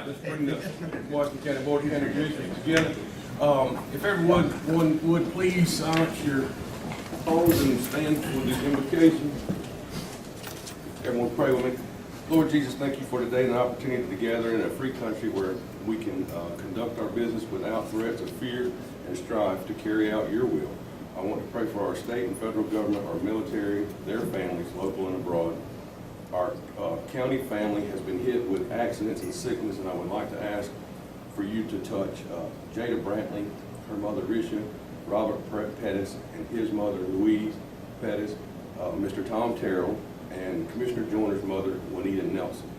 right, let's bring the Washington County Board of County Commissioners together. If everyone would please silence your phones and stand for the invocation. Everyone pray with me. Lord Jesus, thank you for today and the opportunity to gather in a free country where we can conduct our business without threats of fear and strive to carry out your will. I want to pray for our state and federal government, our military, their families, local and abroad. Our county family has been hit with accidents and sickness, and I would like to ask for you to touch Jada Brantley, her mother Risha, Robert Pettis, and his mother Louise Pettis, Mr. Tom Terrell, and Commissioner Joyner's mother Juanita Nelson,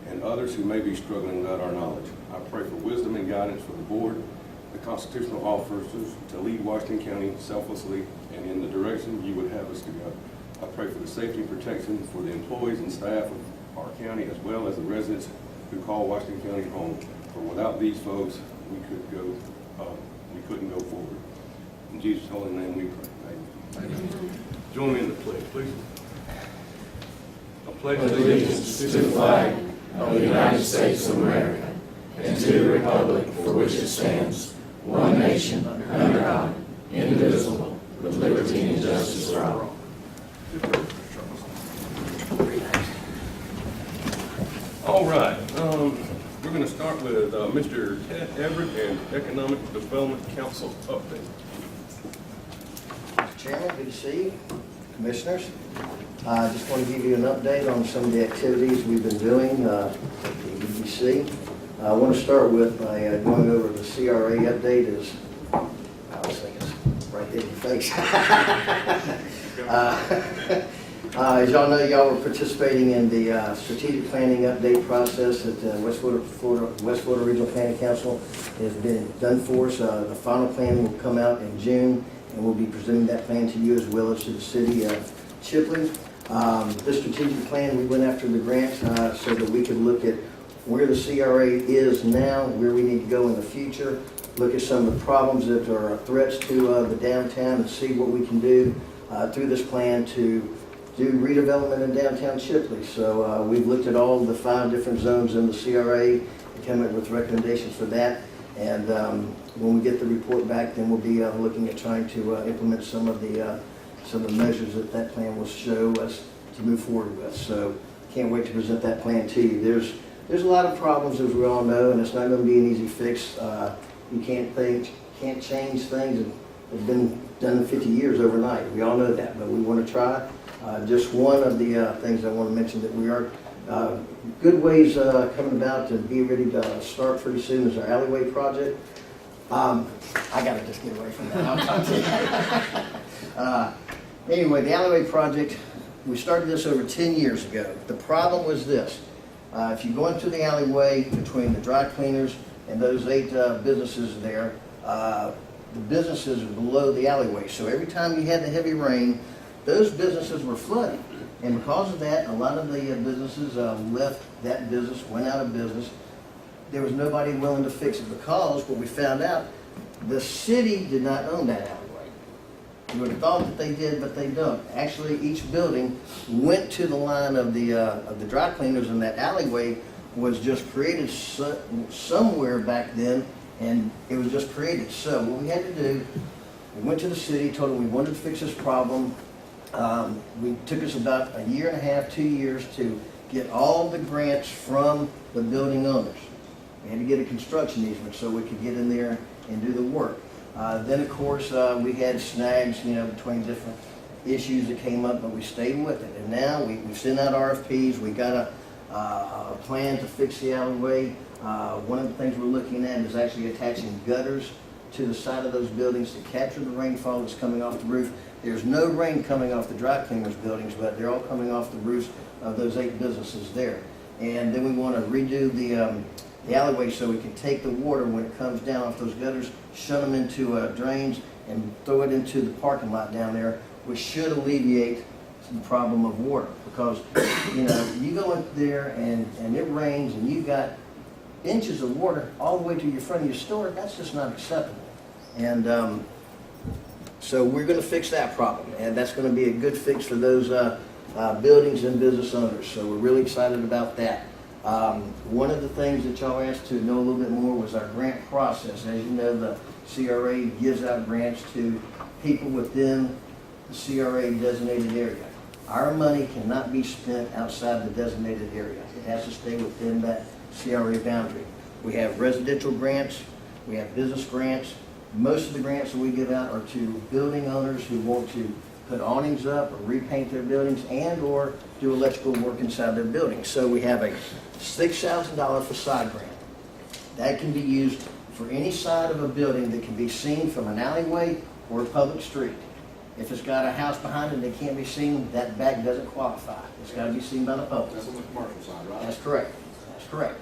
and others who may be struggling without our knowledge. I pray for wisdom and guidance for the board, the constitutional officers, to lead Washington County selflessly and in the direction you would have us to go. I pray for the safety and protection for the employees and staff of our county, as well as the residents who call Washington County home. For without these folks, we couldn't go forward. In Jesus' holy name we pray. Amen. Join me in the pledge, please. I pledge allegiance to the flag of the United States of America and to the republic for which it stands, one nation, under God, indivisible, with liberty and justice for all. All right, we're going to start with Mr. Ted Everett and Economic Development Council update. Mr. Chairman, good to see you. Commissioners, I just want to give you an update on some of the activities we've been doing at the EBC. I want to start with by going over the CRA update. Is I was thinking it's right there in your face. As y'all know, y'all were participating in the strategic planning update process that the West Florida Regional Planning Council has been done for us. The final plan will come out in June, and we'll be presenting that plan to you as well as to the city of Chipley. This strategic plan, we went after the grant so that we could look at where the CRA is now, where we need to go in the future, look at some of the problems that are threats to the downtown, and see what we can do through this plan to do redevelopment in downtown Chipley. So we've looked at all the 5 different zones in the CRA and come up with recommendations for that. And when we get the report back, then we'll be looking at trying to implement some of the measures that plan will show us to move forward with. So can't wait to present that plan to you. There's a lot of problems, as we all know, and it's not going to be an easy fix. You can't change things that have been done in 50 years overnight. We all know that, but we want to try. Just one of the things I want to mention that we are good ways coming about to be ready to start pretty soon is our alleyway project. I got to just get away from that. I'll talk to you. Anyway, the alleyway project, we started this over 10 years ago. The problem was this. If you go into the alleyway between the dry cleaners and those 8 businesses there, the businesses are below the alleyway. So every time you had the heavy rain, those businesses were flooding. And because of that, a lot of the businesses left that business, went out of business. There was nobody willing to fix it because what we found out, the city did not own that alleyway. You would have thought that they did, but they don't. Actually, each building went to the line of the dry cleaners, and that alleyway was just created somewhere back then, and it was just created. So what we had to do, we went to the city, told them we wanted to fix this problem. We took us about 1.5 years, 2 years to get all the grants from the building owners. We had to get a construction easement so we could get in there and do the work. Then, of course, we had snags, between different issues that came up, but we stayed with it. And now we've sent out RFPs. We got a plan to fix the alleyway. One of the things we're looking at is actually attaching gutters to the side of those buildings to capture the rainfall that's coming off the roof. There's no rain coming off the dry cleaners buildings, but they're all coming off the roofs of those 8 businesses there. And then we want to redo the alleyway so we can take the water when it comes down off those gutters, shut them into drains, and throw it into the parking lot down there, which should alleviate the problem of water. Because, you go in there and it rains and you've got inches of water all the way to your front of your store, that's just not acceptable. And so we're going to fix that problem, and that's going to be a good fix for those buildings and business owners. So we're really excited about that. One of the things that y'all asked to know a little bit more was our grant process. As you know, the CRA gives out grants to people within the CRA designated area. Our money cannot be spent outside the designated area. It has to stay within that CRA boundary. We have residential grants, we have business grants. Most of the grants that we give out are to building owners who want to put awnings up or repaint their buildings and or do electrical work inside their buildings. So we have a $6,000 facade grant. That can be used for any side of a building that can be seen from an alleyway or a public street. If it's got a house behind it that can't be seen, that back doesn't qualify. It's got to be seen by the public. That's on the commercial side, right? That's correct. That's correct.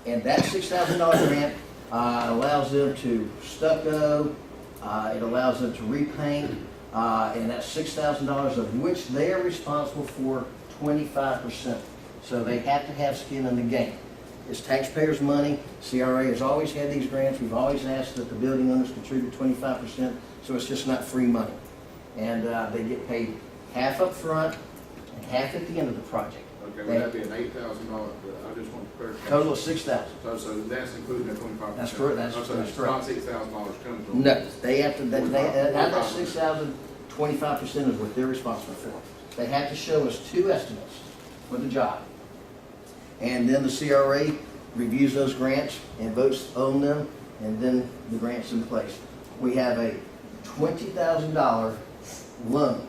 And that $6,000 grant allows them to stucco, it allows them to repaint, and that's $6,000 of which they are responsible for 25%. So they have to have skin in the game. It's taxpayers' money. CRA has always had these grants. We've always asked that the building owners contribute 25%, so it's just not free money. And they get paid half up front and half at the end of the project. Okay, would that be an $8,000? I just want to clarify. Total of $6,000. So that's including that 25%? That's correct. That's So it's correct. not $6,000 coming from? No, they have to, out of that 6,000, 25% is what they're responsible for. They have to show us 2 estimates for the job. And then the CRA reviews those grants and votes on them, and then the grant's in place. We have a $20,000 loan.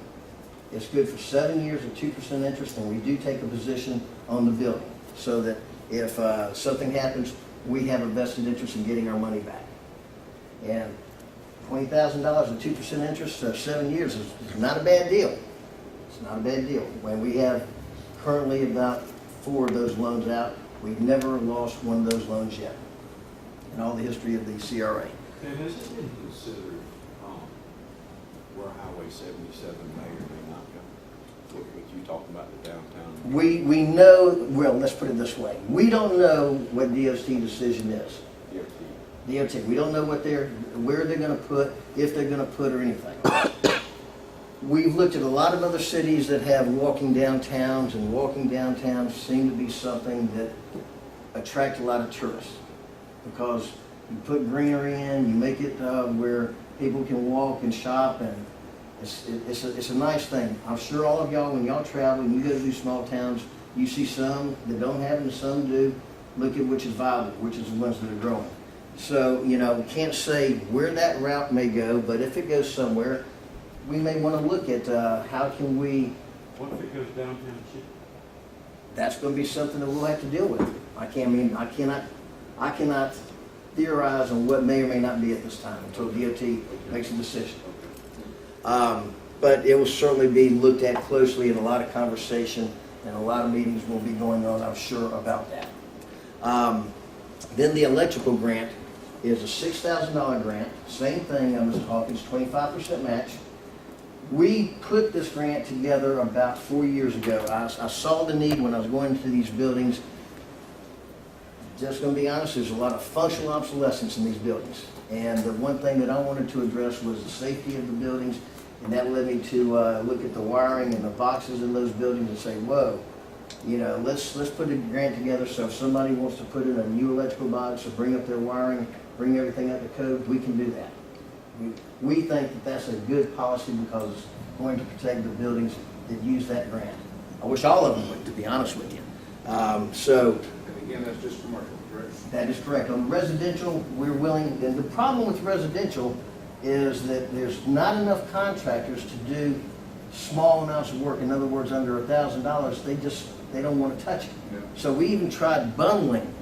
It's good for 7 years at 2% interest, and we do take a position on the building so that if something happens, we have a vested interest in getting our money back. And $20,000 at 2% interest for 7 years is not a bad deal. It's not a bad deal. When we have currently about 4 of those loans out, we've never lost one of those loans yet in all the history of the CRA. And has it been considered where Highway 77 may or may not go? What you talking about the downtown? We know, well, let's put it this way. We don't know what DOT decision is. DOT. We don't know what where they're going to put, if they're going to put or anything. We've looked at a lot of other cities that have walking downtowns, and walking downtowns seem to be something that attract a lot of tourists because you put greenery in, you make it where people can walk and shop, and it's a nice thing. I'm sure all of y'all, when y'all travel and you go to these small towns, you see some that don't have it and some do. Look at which is viable, which is the ones that are growing. So, you know, we can't say where that route may go, but if it goes somewhere, we may want to look at how can we. What if it goes downtown Chico? That's going to be something that we'll have to deal with. I cannot theorize on what may or may not be at this time until DOT makes a decision. But it will certainly be looked at closely, and a lot of conversation and a lot of meetings will be going on, I'm sure, about that. Then the electrical grant is a $6,000 grant. Same thing, Mr. Hawkins, 25% match. We put this grant together about 4 years ago. I saw the need when I was going to these buildings. Just going to be honest, there's a lot of functional obsolescence in these buildings. And the one thing that I wanted to address was the safety of the buildings, and that led me to look at the wiring and the boxes in those buildings and say, whoa, you know, let's put a grant together so if somebody wants to put in a new electrical box or bring up their wiring, bring everything up to code, we can do that. We think that that's a good policy because it's going to protect the buildings that use that grant. I wish all of them would, to be honest with you. So. And again, that's just commercial, correct? That is correct. On residential, we're willing, and the problem with residential is that there's not enough contractors to do small amounts of work. In other words, under $1,000, they don't want to touch it. Yeah. So we even tried bundling.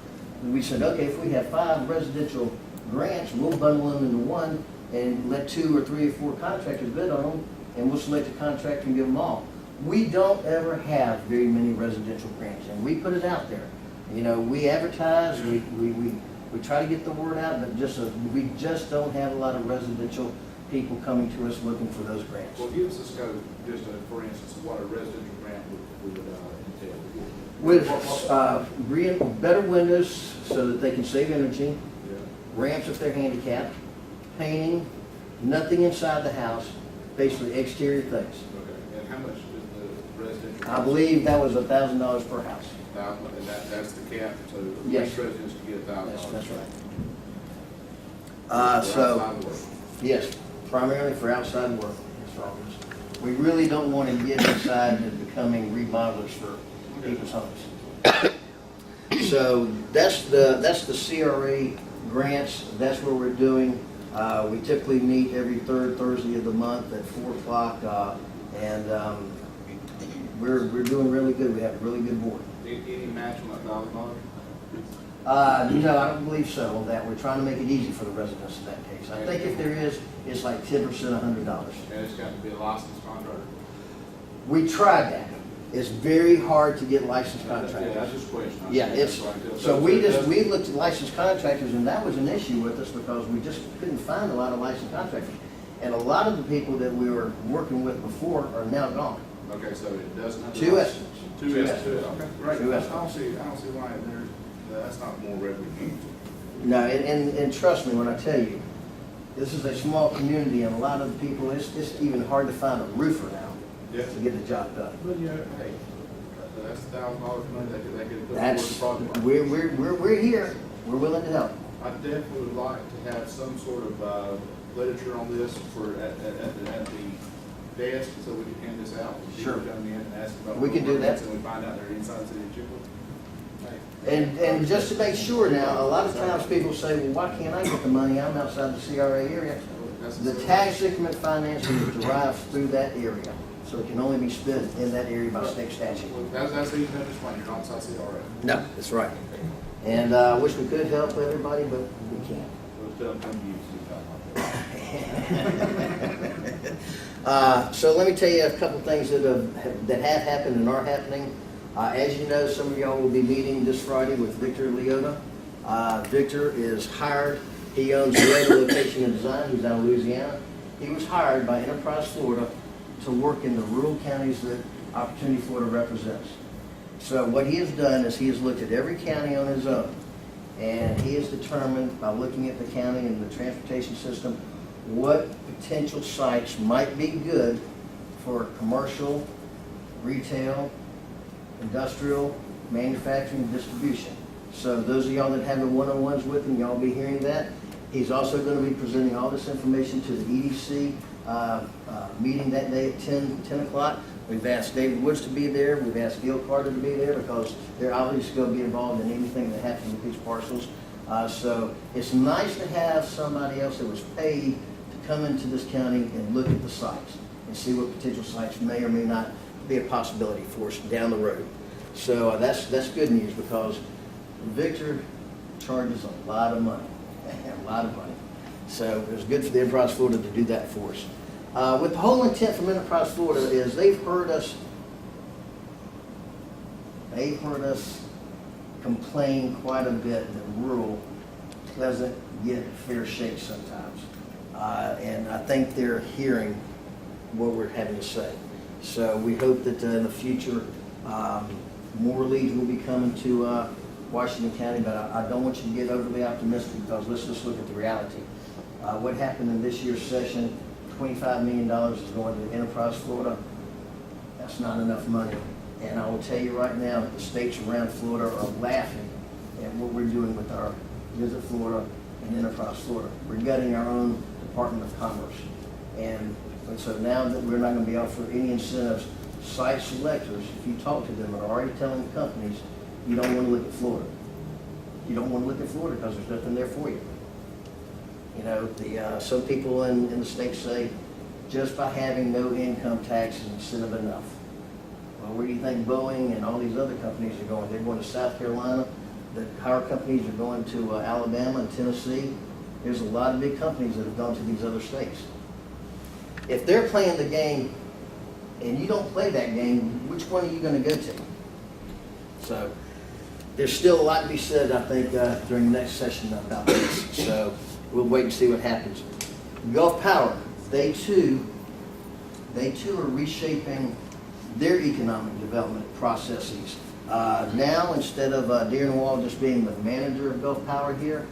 We said, okay, if we have 5 residential grants, we'll bundle them into one and let 2 or 3 or 4 contractors bid on them, and we'll select a contractor and give them all. We don't ever have very many residential grants, and we put it out there. You know, we advertise, we try to get the word out, but we just don't have a lot of residential people coming to us looking for those grants. Well, give us a scope, just for instance, of what a residential grant would entail. With better windows so that they can save energy, Yeah. ramps if they're handicapped, painting, nothing inside the house, basically exterior things. Okay. And how much is the residential? I believe that was $1,000 per house. $1,000, and that's the cap, so Yes. each residents can get $1,000. That's right. For So, outside work. yes, primarily for outside work. That's all it is. We really don't want to get inside to becoming remodelers for people's homes. So that's the CRA grants. That's what we're doing. We typically meet every third Thursday of the month at 4 o'clock, and we're doing really good. We have a really good board. Any match on that $1,000? No, I don't believe so on that. We're trying to make it easy for the residents in that case. I think if there is, it's like 10%, $100. And it's got to be a licensed contractor. We tried that. It's very hard to get licensed Yeah, contractors. that's just a question. Yeah, it's, so we looked at licensed contractors, and that was an issue with us because we just couldn't find a lot of licensed contractors. And a lot of the people that we were working with before are now gone. Okay, so it doesn't have. Two estimates. Two estimates, okay, great. Two I estimates. don't see why that's not more revenue. No, and trust me when I tell you, this is a small community, and a lot of the people, it's even hard to find a roofer now Yeah. to get the job done. But yeah, hey, that's $1,000 money they could put towards That's, the project. we're here. We're willing to help. I definitely would like to have some sort of literature on this at the desk, so we can hand this out. Sure. People come in and ask about. We can do that. And we find out they're inside the city of Chippewa. And just to make sure now, a lot of times people say, well, why can't I get the money? I'm outside the CRA area. The tax increment financing is derived through that area, so it can only be spent in that area by state statute. That's easy to explain, you're not inside CRA. No, that's right. And I wish we could help everybody, but we can't. We'll tell them to use it. So let me tell you a couple things that have happened and are happening. As you know, some of y'all will be meeting this Friday with Victor Leota. Victor is hired. He owns Laredo Location and Design. He's out of Louisiana. He was hired by Enterprise Florida to work in the rural counties that Opportunity Florida represents. So what he has done is he has looked at every county on his own, and he has determined by looking at the county and the transportation system what potential sites might be good for commercial, retail, industrial, manufacturing, distribution. So those of y'all that have the one-on-ones with him, y'all be hearing that. He's also going to be presenting all this information to the EDC meeting that day at 10 o'clock. We've asked David Woods to be there. We've asked Gil Carter to be there because they're obviously going to be involved in anything that happens with these parcels. So it's nice to have somebody else that was paid to come into this county and look at the sites and see what potential sites may or may not be a possibility for us down the road. So that's good news because Victor charges a lot of money, a lot of money. So it was good for the Enterprise Florida to do that for us. With the whole intent from Enterprise Florida is they've heard us complain quite a bit that rural doesn't get a fair shake sometimes. And I think they're hearing what we're having to say. So we hope that in the future, more leads will be coming to Washington County, but I don't want you to get overly optimistic because let's just look at the reality. What happened in this year's session, $25 million is going to Enterprise Florida. That's not enough money. And I will tell you right now, the states around Florida are laughing at what we're doing with our Visit Florida and Enterprise Florida. We're gutting our own Department of Commerce. And so now that we're not going to be offering any incentives, site selectors, if you talk to them, are already telling companies, you don't want to look at Florida. You don't want to look at Florida because there's nothing there for you. You know, some people in the state say, just by having no income tax is incentive enough. Well, where do you think Boeing and all these other companies are going? They're going to South Carolina. The car companies are going to Alabama and Tennessee. There's a lot of big companies that have gone to these other states. If they're playing the game and you don't play that game, which one are you going to go to? So there's still a lot to be said, I think, during the next session about this. So we'll wait and see what happens. Gulf Power, they too are reshaping their economic development processes. Now, instead of Darren Wall just being the manager of Gulf Power here,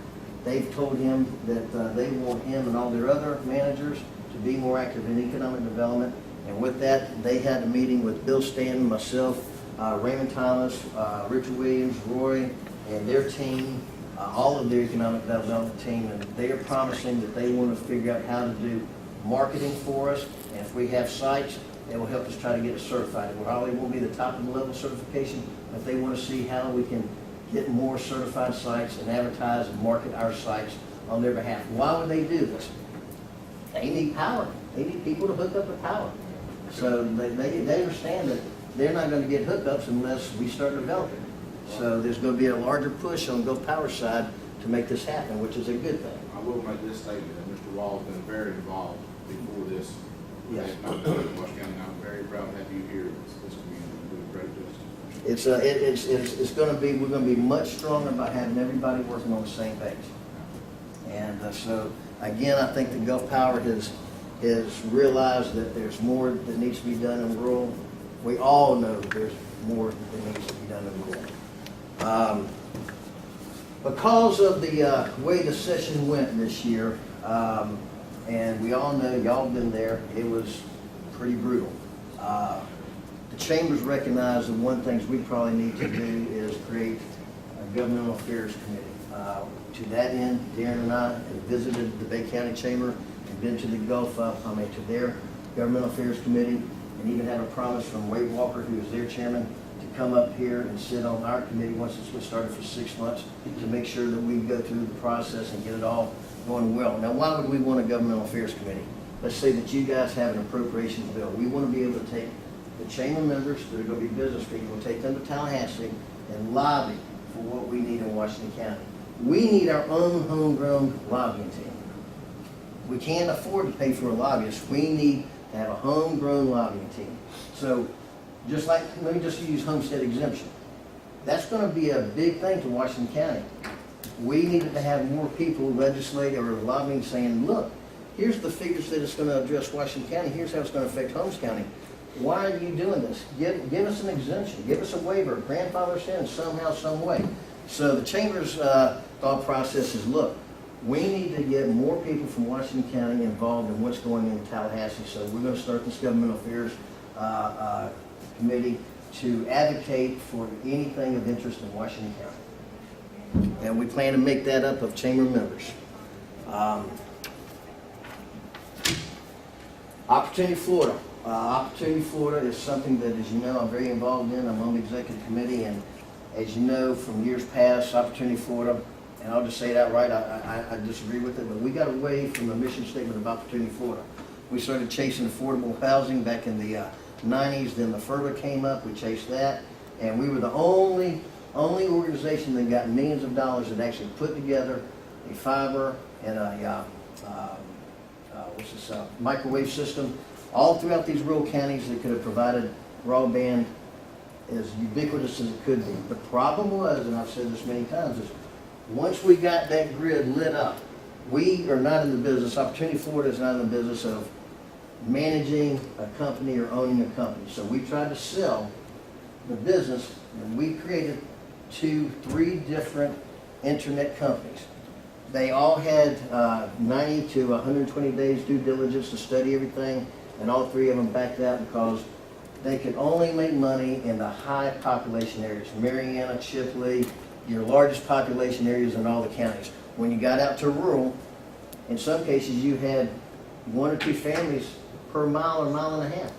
they've told him that they want him and all their other managers to be more active in economic development. And with that, they had a meeting with Bill Stanton, myself, Raymond Thomas, Richard Williams, Roy, and their team, all of their economic development team, and they are promising that they want to figure out how to do marketing for us. And if we have sites, they will help us try to get us certified. It probably won't be the top of the level certification, but they want to see how we can get more certified sites and advertise and market our sites on their behalf. Why would they do this? They need power. They need people to hook up the power. So they understand that they're not going to get hookups unless we start developing. So there's going to be a larger push on Go Power side to make this happen, which is a good thing. I will make this statement, that Mr. Wall's been very involved before this. Yes. Washington County, I'm very proud to have you here in this community, doing great justice. It's going to be, we're going to be much stronger about having everybody working on the same page. And so, again, I think that Gulf Power has realized that there's more that needs to be done in rural. We all know there's more that needs to be done in rural. Because of the way the session went this year, and we all know, y'all been there, it was pretty brutal. The chambers recognize that one of the things we probably need to do is create a governmental affairs committee. To that end, Darren and I have visited the Bay County Chamber and been to the Gulf, to their governmental affairs committee, and even had a promise from Wade Walker, who is their chairman, to come up here and sit on our committee once it's been started for 6 months to make sure that we go through the process and get it all going well. Now, why would we want a governmental affairs committee? Let's say that you guys have an appropriations bill. We want to be able to take the chamber members that are going to be business people, take them to Tallahassee and lobby for what we need in Washington County. We need our own homegrown lobbying team. We can't afford to pay for a lobbyist. We need to have a homegrown lobbying team. So, just like, let me just use homestead exemption. That's going to be a big thing to Washington County. We needed to have more people legislate or lobbying saying, look, here's the figures that it's going to address Washington County. Here's how it's going to affect Holmes County. Why are you doing this? Give us an exemption. Give us a waiver. Grandfather us in somehow, some way. So the Chamber's thought process is, look, we need to get more people from Washington County involved in what's going on in Tallahassee. So we're going to start this governmental affairs committee to advocate for anything of interest in Washington County. And we plan to make that up of chamber members. Opportunity Florida. Opportunity Florida is something that, as you know, I'm very involved in. I'm on the executive committee, and as you know from years past, Opportunity Florida, and I'll just say it outright, I disagree with it, but we got away from the mission statement of Opportunity Florida. We started chasing affordable housing back in the 90s, then the FERPA came up, we chased that, and we were the only organization that got millions of dollars that actually put together a fiber and a microwave system all throughout these rural counties that could have provided broadband as ubiquitous as it could be. The problem was, and I've said this many times, is once we got that grid lit up, we are not in the business, Opportunity Florida is not in the business of managing a company or owning a company. So we tried to sell the business, and we created 2-3 different internet companies. They all had 90 to 120 days due diligence to study everything, and all 3 of them backed out because they could only make money in the high population areas. Mariana, Chipley, your largest population areas in all the counties. When you got out to rural, in some cases you had 1 or 2 families per mile or mile and a half.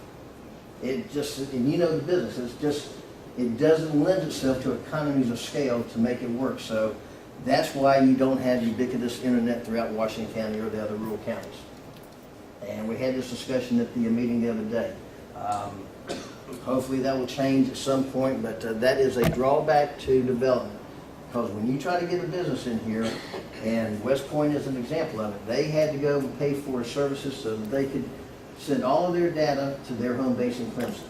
It just, and you know the business, it's just, it doesn't lend itself to economies of scale to make it work. So that's why you don't have ubiquitous internet throughout Washington County or the other rural counties. And we had this discussion at the meeting the other day. Hopefully that will change at some point, but that is a drawback to development. Because when you try to get a business in here, and West Point is an example of it, they had to go and pay for services so that they could send all of their data to their home base in Clemson.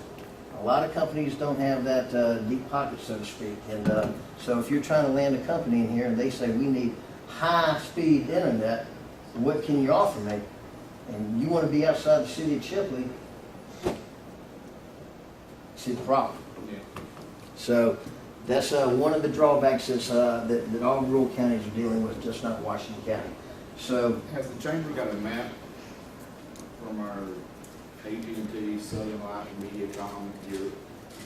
A lot of companies don't have that deep pocket, so to speak. And so if you're trying to land a company in here and they say, we need high-speed internet, what can you offer me? And you want to be outside the city of Chipley, see the problem. Yeah. So that's one of the drawbacks that's, that all rural counties are dealing with, just not Washington County. So Has the chamber got a map from our AT&T, Southern Light, Mediacom, your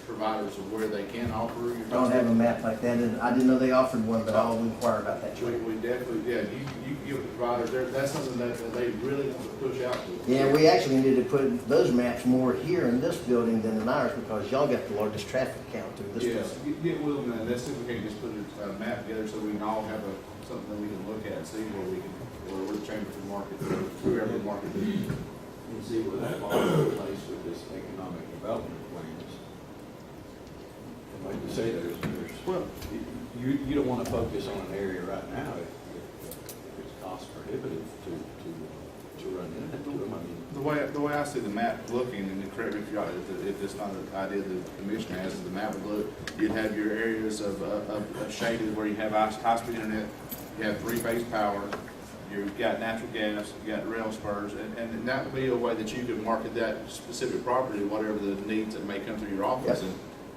providers of where they can offer your. Don't have a map like that, and I didn't know they offered one, but I'll inquire about that. We definitely, yeah, you give the providers, that's something that they really want to push out to. Yeah, we actually need to put those maps more here in this building than in ours, because y'all got the largest traffic count through this Yes, building. get with them, and let's see if we can just put a map together so we can all have something that we can look at, see where we can, where we're the chamber to market, whoever the market is. And see where that falls in place with this economic development plans. And like you say, Well, you don't want to focus on an area right now if it's cost prohibitive to run internet to them. I mean, the way I see the map looking, and correct me if it's not an idea the commissioner has, is the map would look, you'd have your areas of shaded where you have high-speed internet, you have three-phase power, you've got natural gas, you've got rail spurs, and that would be a way that you could market that specific property, whatever the needs that may come through your office. Yep.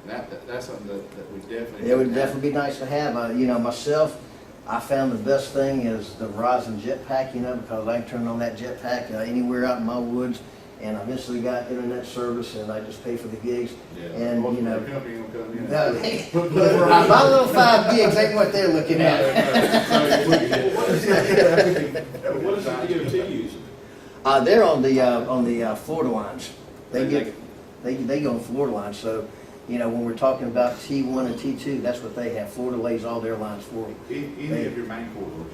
And that's something that we definitely. It would definitely be nice to have. You know, myself, I found the best thing is the Verizon jetpack, you know, because I can turn on that jetpack anywhere out in my woods, and I eventually got internet service, and I just pay for the gigs. Yeah. And, you know, The company will come in. no, my little 5 gigs ain't what they're looking at. what is the DOT using? They're on the Florida lines. They go on Florida lines, so, you know, when we're talking about T1 and T2, that's what they have. Florida lays all their lines for them. Any of your main corridors,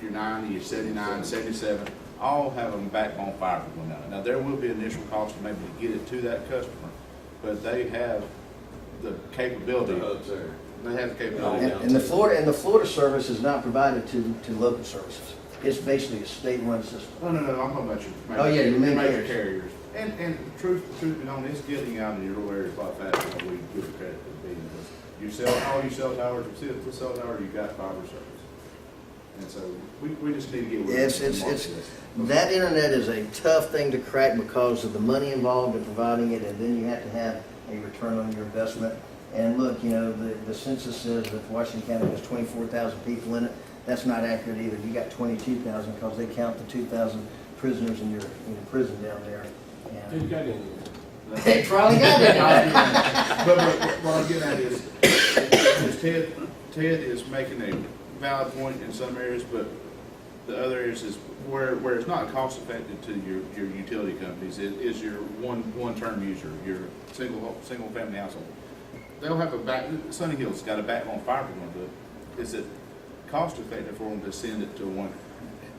your 90, your 79, 77, all have a backbone fiber going out. Now, there will be initial cost to maybe to get it to that customer, but they have the capability. The hubs there. They have the capability. And the Florida service is not provided to local services. It's basically a state-run system. No, I'm talking about your Oh, yeah, your main major carriers. carriers. And truth be known, it's getting out in your rural areas a lot faster than we give it credit to be. You sell, all you cell towers, you see the cell tower, you got fiber service. And so we just need to get with it. That internet is a tough thing to crack because of the money involved in providing it, and then you have to have a return on your investment. And look, you know, the census says that Washington County has 24,000 people in it. That's not accurate either. You got 22,000 because they count the 2,000 prisoners in your prison down there. Who's And got it? they probably got it. But what I'm getting at is Ted is making a valid point in some areas, but the other areas is where it's not cost effective to your utility companies is your one-term user, your single family household. They'll have Sunny Hill's got a backbone fiber going to it. Is it cost effective for them to send it to one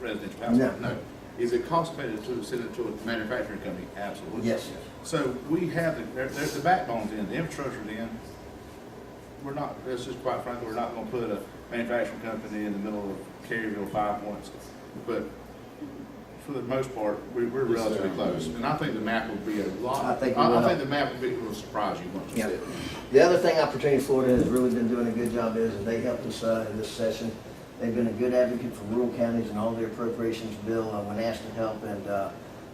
residential household? No. Is it cost effective to send it to a manufacturing company? Absolutely. Yes. So we have the backbone's in, the infrastructure's in. We're not, it's just quite frankly, we're not gonna put a manufacturing company in the middle of Caryville 5 points. But for the most part, we're relatively close. And I think the map will be a lot, I think the map will surprise you once you see it. The other thing Opportunity Florida has really been doing a good job is they helped us in this session. They've been a good advocate for rural counties and all their appropriations bill when asked to help. And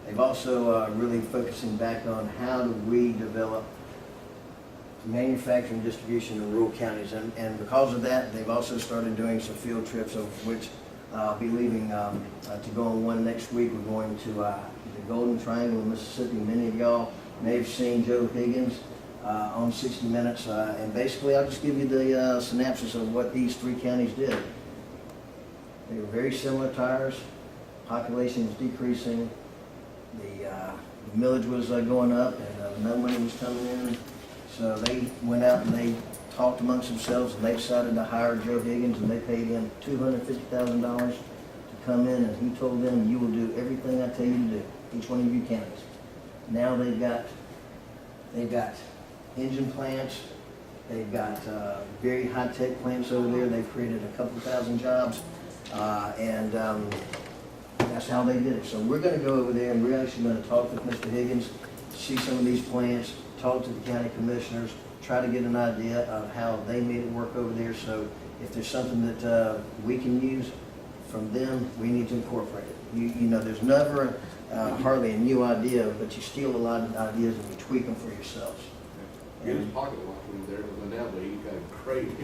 they've also really focusing back on how do we develop manufacturing distribution in rural counties. And because of that, they've also started doing some field trips, of which I'll be leaving to go on one next week. We're going to the Golden Triangle in Mississippi. Many of y'all may have seen Joe Higgins on 60 Minutes. And basically, I'll just give you the synopsis of what these 3 counties did. They were very similar tires. Population was decreasing. The millage was going up, and no money was coming in. So they went out and they talked amongst themselves, and they decided to hire Joe Higgins, and they paid him $250,000 to come in, and he told them, "You will do everything I tell you to do, each one of you counties." Now they've got engine plants. They've got very high-tech plants over there. They've created a couple thousand jobs. And that's how they did it. So we're going to go over there, and we're actually going to talk with Mr. Higgins, see some of these plants, talk to the county commissioners, try to get an idea of how they made it work over there. So if there's something that we can use from them, we need to incorporate it. You know, there's never hardly a new idea, but you steal a lot of ideas and you tweak them for yourselves. Get his pocket watch when he's there, but when that way, he got crazy.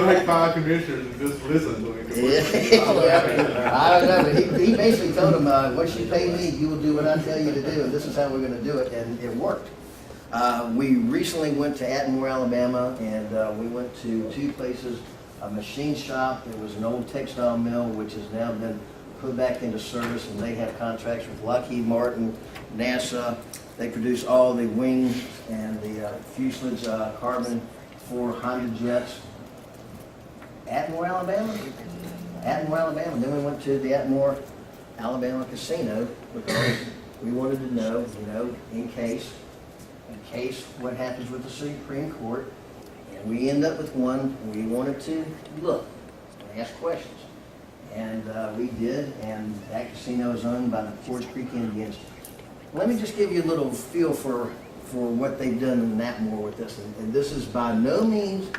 Like 5 commissioners and just listen to him. Yeah. I don't know, but he basically told him, once you pay me, you will do what I tell you to do, and this is how we're gonna do it, and it worked. We recently went to Atmore, Alabama, and we went to 2 places, a machine shop. It was an old textile mill, which has now been put back into service, and they have contracts with Lockheed Martin, NASA. They produce all the wings and the fuselage carbon for Honda jets. Atmore, Alabama? Atmore, Alabama. Then we went to the Atmore, Alabama casino because we wanted to know, in case what happens with the Supreme Court, and we end up with one, we wanted to look and ask questions. And we did, and that casino is owned by the Forge Creek Indians. Let me just give you a little feel for what they've done in Atmore with this. And this is by no means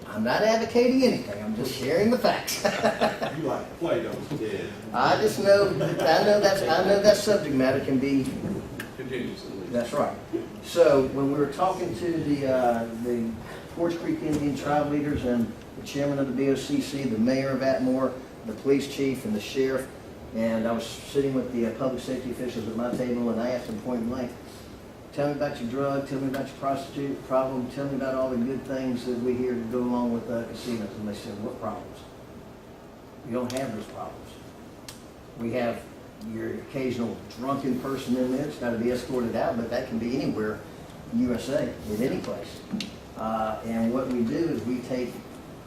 I'm not advocating anything, I'm just sharing the facts. You like to play those dead. I just know, I know that subject matter can be. Contingency. That's right. So when we were talking to the Forge Creek Indian tribe leaders and the chairman of the BOCC, the mayor of Atmore, the police chief, and the sheriff, and I was sitting with the public safety officials at my table, and I asked them point blank, tell me about your drug, tell me about your prostitute problem, tell me about all the good things that we hear to go along with casinos. And they said, what problems? We don't have those problems. We have your occasional drunken person in there. It's got to be escorted out, but that can be anywhere, USA, in any place. And what we do is we take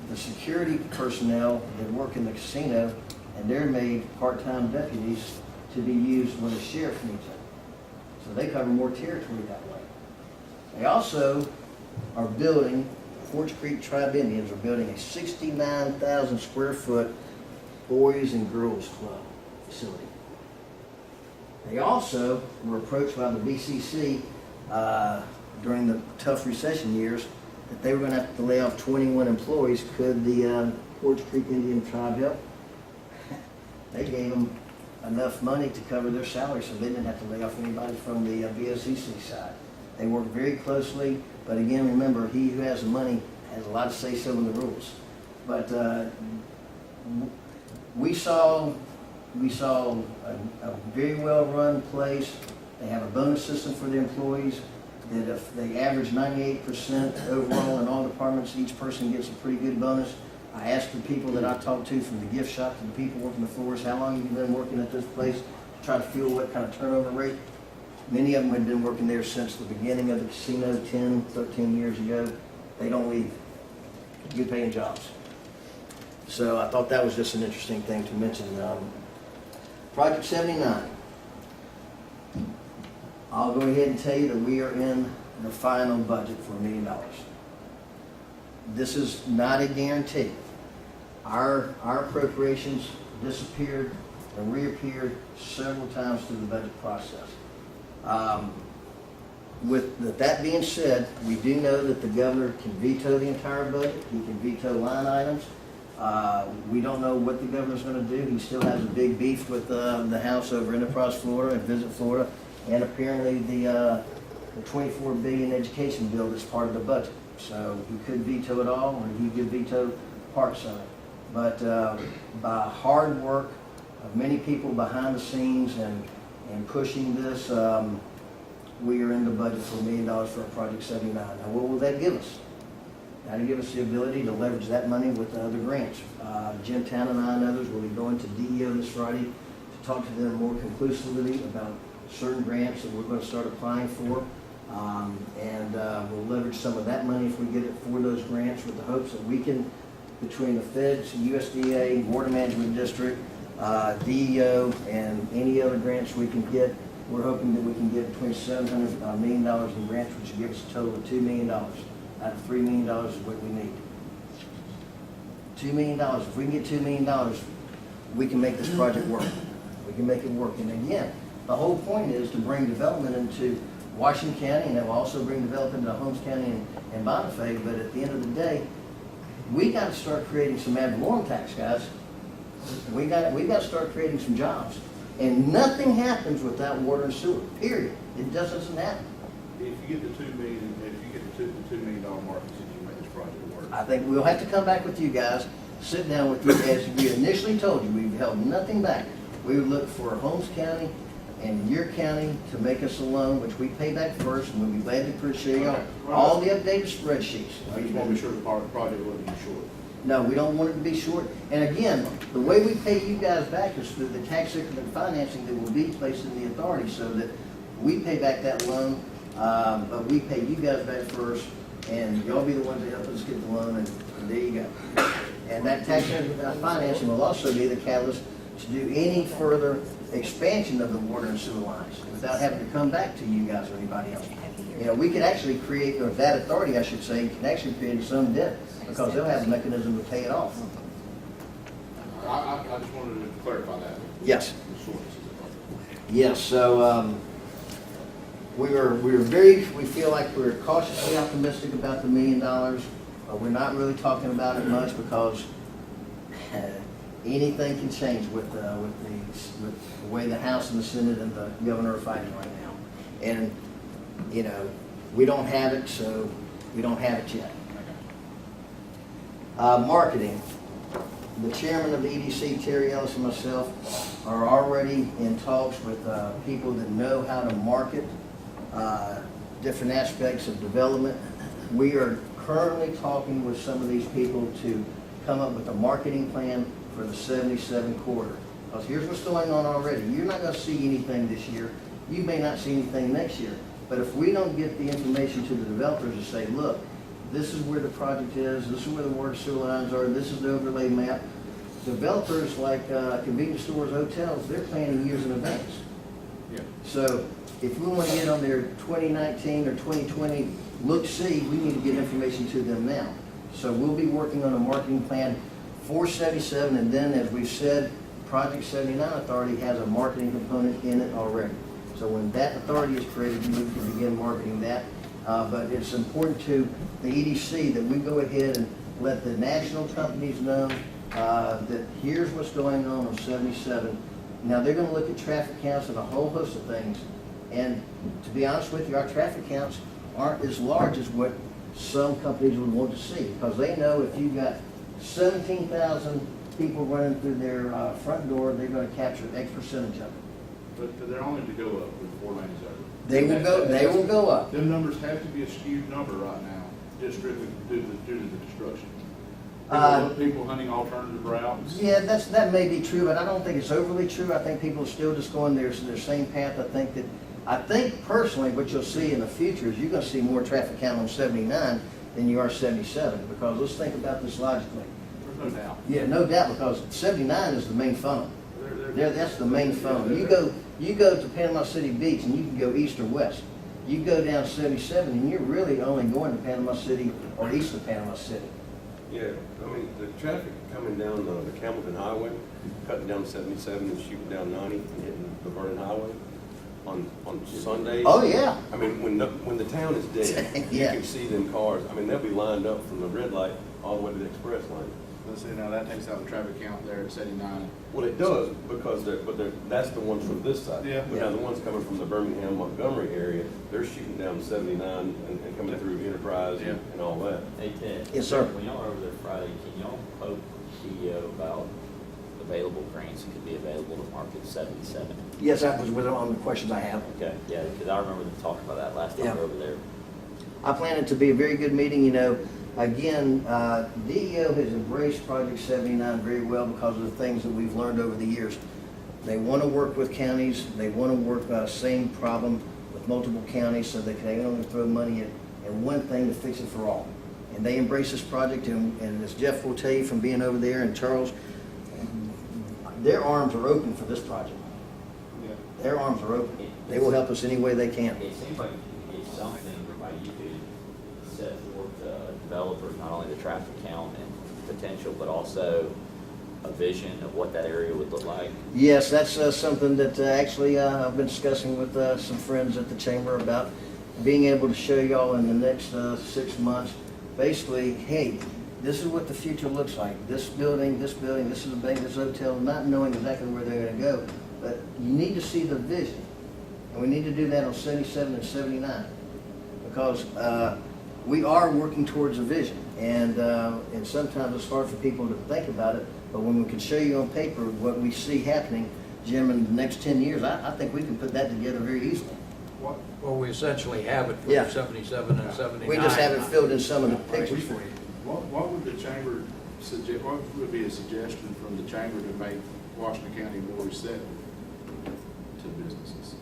the security personnel that work in the casino, and they're made part-time deputies to be used when the sheriff needs them. So they cover more territory that way. They also are building, Forge Creek Tribe Indians are building a 69,000 square foot Boys and Girls Club facility. They also were approached by the BCC during the tough recession years that they were going to have to lay off 21 employees. Could the Forge Creek Indian Tribe help? They gave them enough money to cover their salary, so they didn't have to lay off anybody from the BOCC side. They work very closely, but again, remember, he who has the money has a lot of say-so in the rules. But we saw a very well-run place. They have a bonus system for the employees that if they average 98% overall in all departments, each person gets a pretty good bonus. I asked the people that I talked to, from the gift shop to the people working the floors, how long have you been working at this place, to try to feel what kind of turnover rate. Many of them had been working there since the beginning of the casino 10, 13 years ago. They don't leave. Good paying jobs. So I thought that was just an interesting thing to mention. Project 79. I'll go ahead and tell you that we are in the final budget for $1 million. This is not a guarantee. Our appropriations disappeared and reappeared several times through the budget process. With that being said, we do know that the governor can veto the entire budget. He can veto line items. We don't know what the governor's going to do. He still has a big beef with the House over Enterprise Florida and Visit Florida, and apparently the $24 billion education bill that's part of the budget. So he could veto it all, or he could veto parts of it. But by hard work of many people behind the scenes and pushing this, we are in the budget for $1 million for Project 79. Now, what will that give us? That'll give us the ability to leverage that money with the other grants. Jim Town and I and others will be going to DEO this Friday to talk to them more conclusively about certain grants that we're going to start applying for. We'll leverage some of that money if we get it for those grants, with the hopes that we can, between the feds, USDA, Water Management District, DEO, and any other grants we can get, we're hoping that we can get between $700 million in grants, which will give us a total of $2 million. Out of $3 million is what we need. $2 million. If we can get $2 million, we can make this project work. We can make it work. And again, the whole point is to bring development into Washington County, and it will also bring development into Holmes County and Bonifay. But at the end of the day, we got to start creating some ad valorem tax, guys. We got to start creating some jobs. And nothing happens without water and sewer, period. It just doesn't happen. If you get the $2 million, if you get the $2 million mark, you can make this project work. I think we'll have to come back with you guys, sit down with you, as we initially told you, we've held nothing back. We would look for Holmes County and your county to make us a loan, which we pay back first, and we'll be glad to show you all the updated spreadsheets. I just want to be sure the project wasn't short. No, we don't want it to be short. And again, the way we pay you guys back is through the tax increment financing that will be placed in the authority, so that we pay back that loan, but we pay you guys back first, and y'all be the ones that help us get the loan, and there you go. And that tax increment financing will also be the catalyst to do any further expansion of the water and sewer lines without having to come back to you guys or anybody else. You know, we could actually create, or that authority, I should say, can actually create its own debt, because they'll have a mechanism to pay it off. I just wanted to clarify that. Yes. The shortness of the project. Yes, so we feel like we're cautiously optimistic about the $1 million. We're not really talking about it much because anything can change with the way the House and the Senate and the governor are fighting right now. And, you know, we don't have it, so we don't have it yet. Marketing. The chairman of the EDC, Terry Ellis, and myself are already in talks with people that know how to market different aspects of development. We are currently talking with some of these people to come up with a marketing plan for the 77 quarter. Because here's what's going on already. You're not going to see anything this year. You may not see anything next year. But if we don't get the information to the developers to say, look, this is where the project is, this is where the water sewer lines are, this is the overlay map. Developers like convenience stores, hotels, they're planning years in advance. Yeah. So if we want to get on their 2019 or 2020 look-see, we need to get information to them now. So we'll be working on a marketing plan for 77, and then, as we've said, Project 79 Authority has a marketing component in it already. So when that authority is created, we can begin marketing that. But it's important to the EDC that we go ahead and let the national companies know that here's what's going on 77. Now, they're going to look at traffic counts and a whole host of things. And to be honest with you, our traffic counts aren't as large as what some companies would want to see, because they know if you've got 17,000 people running through their front door, they're going to capture X percentage of it. But they're only to go up when 4 lane is over. They will go up. Them numbers have to be a skewed number right now, just strictly due to the construction. People hunting alternative routes. Yeah, that may be true, but I don't think it's overly true. I think people are still just going their same path. I think personally what you'll see in the future is you're going to see more traffic count on 79 than you are 77, because let's think about this logically. There's no doubt. Yeah, no doubt, because 79 is the main funnel. That's the main funnel. You go to Panama City Beach and you can go east or west. You go down 77 and you're really only going to Panama City or east of Panama City. Yeah, I mean, the traffic coming down the Campbellton Highway, cutting down 77 and shooting down 90 and hitting the Vernon Highway on Sundays. Oh, yeah. I mean, when the town is dead, Yeah. you can see them cars. I mean, they'll be lined up from the red light all the way to the express lane. Let's see, now that takes out the traffic count there at 79. Well, it does, because that's the ones from this side. Yeah. But now the ones coming from the Birmingham, Montgomery area, they're shooting down 79 and coming through Enterprise Yeah. and all that. Hey, Ted. Yes, sir. When y'all are over there Friday, can y'all poke CEO about available grants that could be available to market 77? Yes, that was one of the questions I have. Okay, yeah, because I remember them talking about that last time Yeah. we were over there. I plan it to be a very good meeting. You know, again, DEO has embraced Project 79 very well because of the things that we've learned over the years. They want to work with counties. They want to work same problem with multiple counties, so they can only throw money at one thing to fix it for all. And they embrace this project, and as Jeff will tell you from being over there, and Charles, their arms are open for this project. Yeah. Their arms are open. They will help us any way they can. It seems like it's something whereby you could set forth to developers not only the traffic count and potential, but also a vision of what that area would look like. Yes, that's something that actually I've been discussing with some friends at the chamber about being able to show y'all in the next 6 months. Basically, hey, this is what the future looks like. This building, this is a bank, this hotel, not knowing exactly where they're going to go. But you need to see the vision. And we need to do that on 77 and 79. Because we are working towards a vision. And sometimes it's hard for people to think about it, but when we can show you on paper what we see happening, Jim, in the next 10 years, I think we can put that together very easily. Well, we essentially have it Yeah. for 77 and 79. We just haven't filled in some of the pictures for you. What would the chamber suggest, what would be a suggestion from the chamber to make Washington County more receptive to businesses?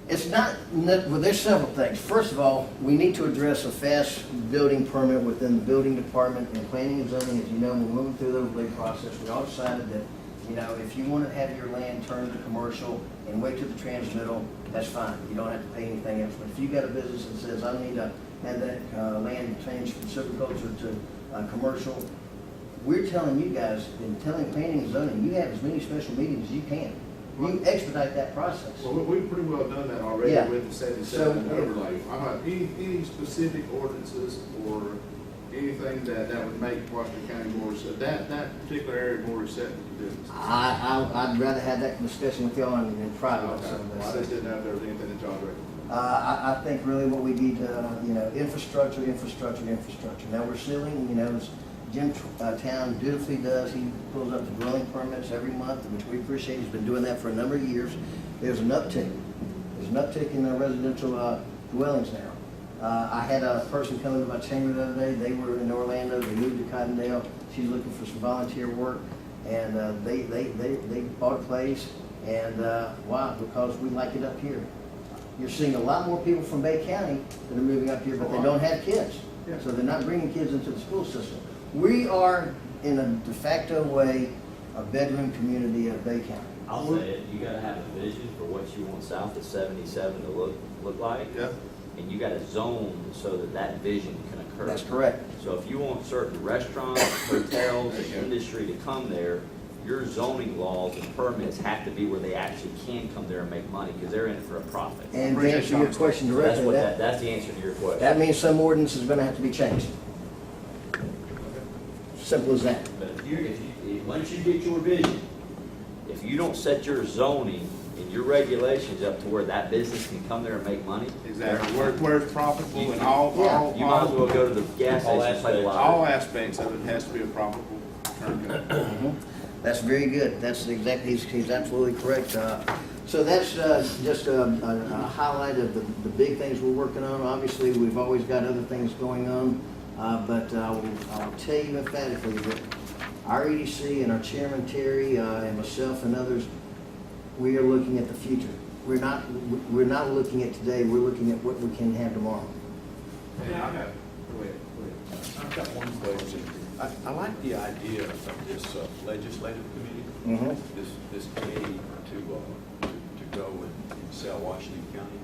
It's not, well, there's several things. First of all, we need to address a fast building permit within the building department and planning and zoning. As you know, we're moving through the overlay process. We all decided that, you know, if you want to have your land turned to commercial and wait to the transmittal, that's fine. You don't have to pay anything else. But if you've got a business that says, I need to have that land changed from silviculture to commercial, we're telling you guys, and telling planning and zoning, you have as many special meetings as you can. You expedite that process. Well, we've pretty well done that already Yeah. with the 77 So, overlay. Any specific ordinances or anything that would make Washington County more, that particular area more receptive to business? I'd rather have that discussion with y'all in private. Okay. Well, I just didn't know if there was anything that y'all recommend. I think really what we need to, you know, infrastructure. Now, we're sealing, you know, as Jim Town dutifully does, he pulls up the dwelling permits every month, which we appreciate. He's been doing that for a number of years. There's an uptick. There's an uptick in the residential dwellings now. I had a person come into my chamber the other day. They were in Orlando. They moved to Cottondale. She's looking for some volunteer work, and they bought a place. And why? Because we like it up here. You're seeing a lot more people from Bay County that are moving up here, but they don't have kids. Yeah. So they're not bringing kids into the school system. We are, in a de facto way, a bedroom community of Bay County. I'll say it, you gotta have a vision for what you want south of 77 to look like. Yeah. And you gotta zone so that vision can occur. That's correct. So if you want certain restaurants, hotels, and industry to come there, your zoning laws and permits have to be where they actually can come there and make money, because they're in it for a profit. And to answer your question So that's directly, what that that's the answer to your question. means some ordinance is gonna have to be changed. Simple as that. But once you get your vision, if you don't set your zoning and your regulations up to where that business can come there and make money. Exactly, where it's profitable and Yeah. You might as well go to the gas station and play the all lottery. aspects of it has to be a profitable turn. That's very good. That's exactly, he's absolutely correct. So that's just a highlight of the big things we're working on. Obviously, we've always got other things going on, but I'll tell you emphatically that our EDC and our chairman Terry and myself and others, we are looking at the future. We're not looking at today. We're looking at what we can have tomorrow. I've got one question. I like the idea of this legislative committee, this committee to go and sell Washington County.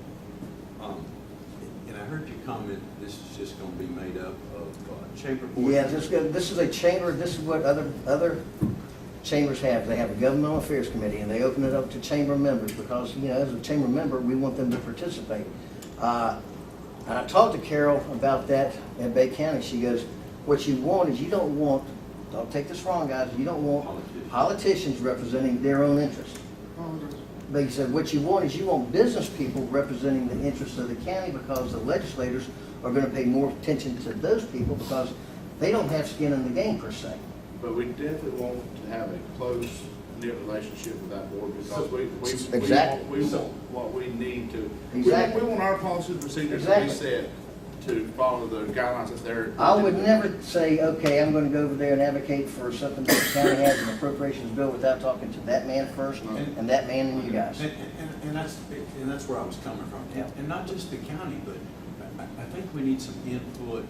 And I heard you comment, this is just going to be made up of chamber board. Yeah, this is a chamber, this is what other chambers have. They have a governmental affairs committee, and they open it up to chamber members, because, you know, as a chamber member, we want them to participate. And I talked to Carol about that in Bay County. She goes, what you want is, you don't want, don't take this wrong, guys, you don't want politicians representing their own interests. But he said, what you want is, you want business people representing the interests of the county, because the legislators are going to pay more attention to those people, because they don't have skin in the game per se. But we definitely want to have a close knit relationship with that board, because Exactly. we want what we need to. Exactly. We want our policies and procedures to be Exactly. set to follow the guidelines that's there. I would never say, okay, I'm going to go over there and advocate for something that the county has an appropriations bill without talking to that man first, and that man and you guys. And that's where I was coming from. Yeah. And not just the county, but I think we need some input.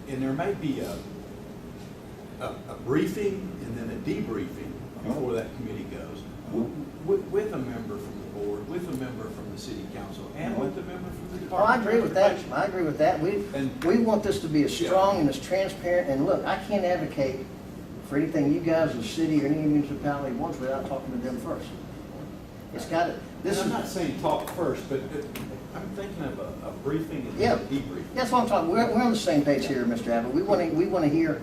And there may be a briefing and then a debriefing before that committee goes, with a member from the board, with a member from the city council, and with a member from the Oh, I department. agree with that. I agree with that. We want this to be as strong and as transparent. And look, I can't advocate for anything you guys, the city or any municipality wants without talking to them first. It's got to. I'm not saying talk first, but I'm thinking of a briefing and Yeah. a debriefing. That's what I'm talking. We're on the same page here, Mr. Abbott. We want to hear.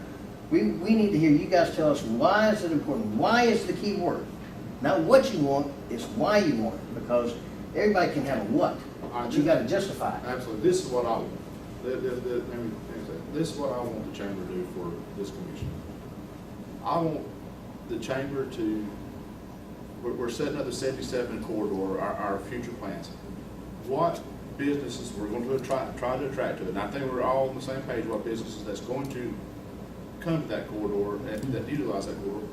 We need to hear you guys tell us, why is it important? Why is the key word? Not what you want, it's why you want it, because everybody can have a what, but you gotta justify it. Absolutely, this is what I want. Let me say, this is what I want the chamber to do for this commission. I want the chamber to, we're setting up the 77 corridor, our future plans. What businesses we're going to try to attract to it, and I think we're all on the same page, what businesses that's going to come to that corridor, and that utilize that corridor.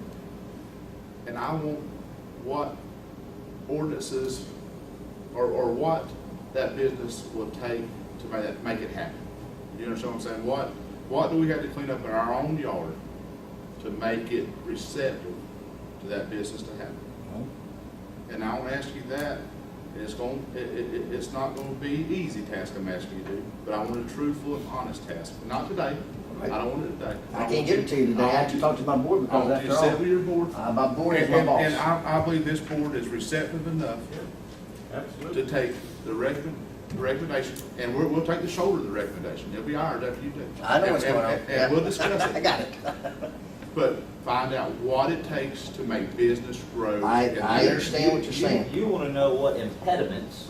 And I want what ordinances, or what that business will take to make it happen. You understand what I'm saying? What do we have to clean up in our own yard to make it receptive to that business to happen? And I want to ask you that. It's not going to be an easy task I'm asking you to do, but I want a truthful and honest task. Not today. I don't want it today. I can't give it to you today, I have to talk to my board, I because want you to after sit with all, your board. my board is my And boss. I believe this board is receptive enough to take the recommendation, and we'll take the shoulder of the recommendation. It'll be ours after you do. I know what's going on. And we'll discuss I it. got it. But find out what it takes to make business grow. I And understand what you're saying. You want to know what impediments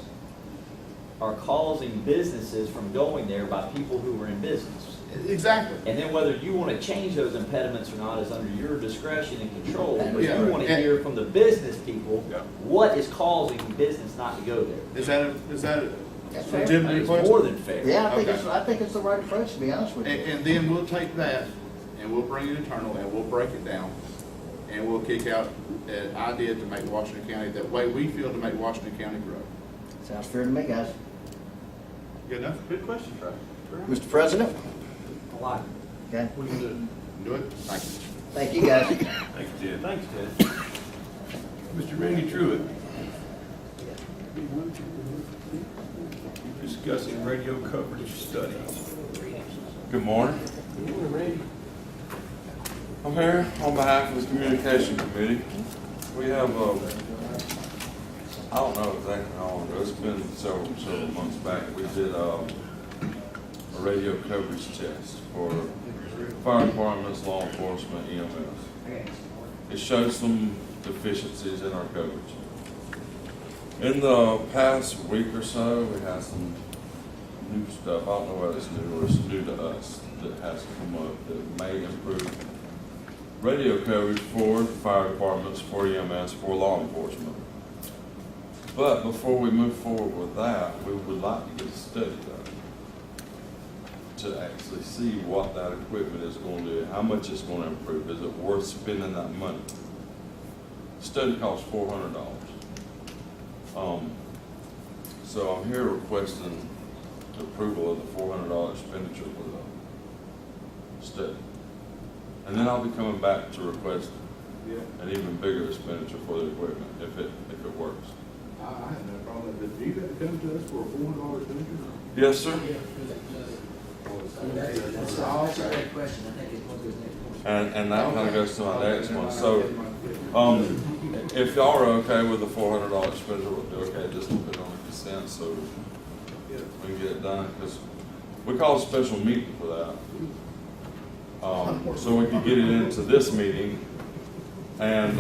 are causing businesses from going there by people who are in business. Exactly. And then whether you want to change those impediments or not is under your discretion and control. But Yeah. you want to hear from the business people, Yeah. what is causing business not to go there. Is that a That's fair. legitimate It's question? more than fair. Yeah, Okay. I think it's the right approach, to be honest with you. And then we'll take that, and we'll bring it internal, and we'll break it down, and we'll kick out an idea to make Washington County, that way we feel to make Washington County grow. Sounds fair to me, guys. Good enough? Good question, Trey. Mr. President? I like it. Okay, We can do it. Do it? Thank you. thank you, guys. Thanks, Ted. Thanks, Ted. Mr. Randy Truitt. Discussing radio coverage study. Good morning. I'm here on behalf of the Communication Committee. We have, I don't know exactly how long ago, it's been several months back, we did a radio coverage test for fire departments, law enforcement, EMS. It showed some deficiencies in our coverage. In the past week or so, we had some new stuff. I don't know whether it's new or it's new to us that has come up that may improve radio coverage for fire departments, for EMS, for law enforcement. But before we move forward with that, we would like to get a study done to actually see what that equipment is going to do, how much it's going to improve. Is it worth spending that money? The study costs $400. So I'm here requesting the approval of the $400 expenditure for the study. And then I'll be coming back to request an even bigger expenditure for the equipment if it works. I have no problem with it. Do you have to come to us for a $400 expenditure? Yes, sir. That's also a great question. I think it's one of those next ones. And that kind of goes to my next one. So, if y'all are okay with the $400 expenditure, we'll do okay, just put it on the consent so we can get it done, because we called a special meeting for that. So we can get it into this meeting and,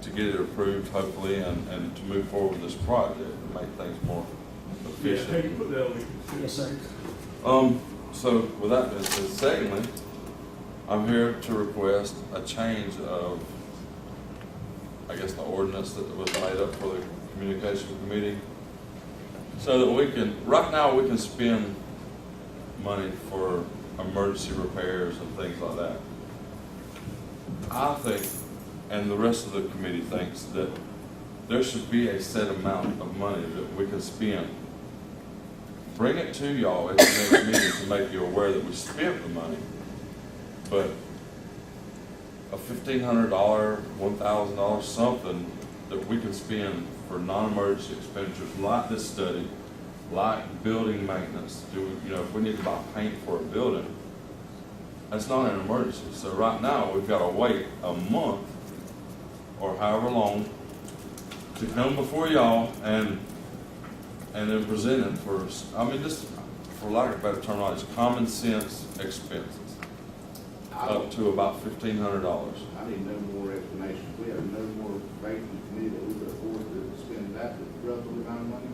to get it approved hopefully and to move forward with this project and make things more efficient. Yes, sir. So with that being said, secondly, I'm here to request a change of, I guess, the ordinance that was made up for the communication committee, so that we can, right now we can spend money for emergency repairs and things like that. I think, and the rest of the committee thinks, that there should be a set amount of money that we can spend. Bring it to y'all at the next meeting to make you aware that we spent the money. But a $1,500, $1,000, something that we can spend for non-emergency expenditures like this study, like building maintenance. If we need to buy paint for a building, that's not an emergency. So right now, we've got to wait a month or however long to come before y'all and then present it for, just for lack of a better terminology, common sense expenses. up to about $1,500. I need no more explanation. We have no more faith in the committee that we could afford to spend that relatively amount of money.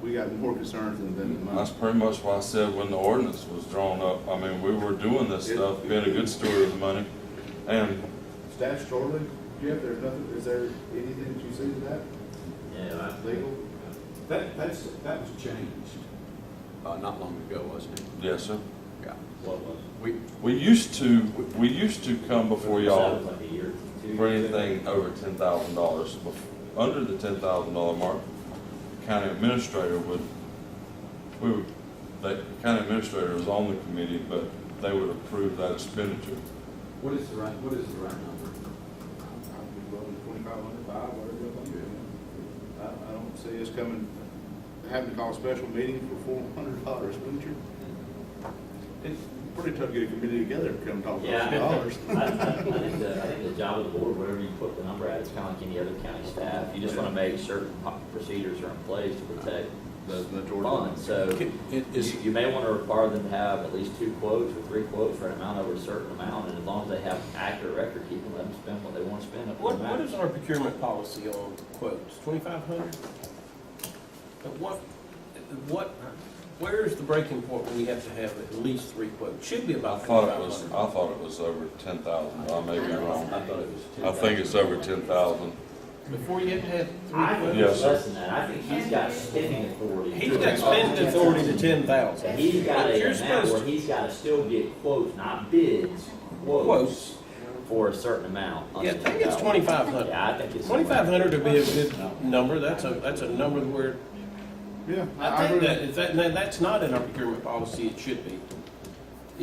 We got more concerns than the That's money. pretty much why I said when the ordinance was drawn up, I mean, we were doing this stuff, being a good steward of the money. And Statutorily, Jeff, there's nothing, is there anything that you see to that? Yeah, Legal? That was changed, not long ago, wasn't it? yes, sir. Yeah. what was? We used to come before That y'all was like a year, 2 for years ago. anything over $10,000. Under the $10,000 mark, the county administrator the county administrator was on the committee, but they would approve that expenditure. What is the right number? I'd be willing 2,500, whatever you're gonna do. I don't see us having to call a special meeting for $400 expenditure. It's pretty tough to get a committee together to come talk Yeah, about dollars. I think the job of the board, wherever you put the number at, it's kind of like any other county staff. You just want to make certain procedures are in place to protect The majority. funds. So you may want to require them to have at least 2 quotes or 3 quotes for an amount over a certain amount, and as long as they have accurate record keeping, let them spend what they want to spend. Up to What the is max. our procurement policy on quotes? 2,500? Where's the breaking point when we have to have at least 3 quotes? Should be I about thought it 2,500. was over 10,000. I may be wrong. I thought it was I think it's over 10,000. Before you have to have 3 I think quotes? Yes, it's sir. less than that. I think he's got spending authority. He's got spending authority to 10,000. And he's got But a you're amount supposed where to- he's got to still get quotes, not bids, quotes Quotes. for a certain amount. on Yeah, I think it's something. 2,500. Yeah, I think it's. 2,500 would be a good number. That's a number where, Yeah. I think that's not in our procurement policy. It should be.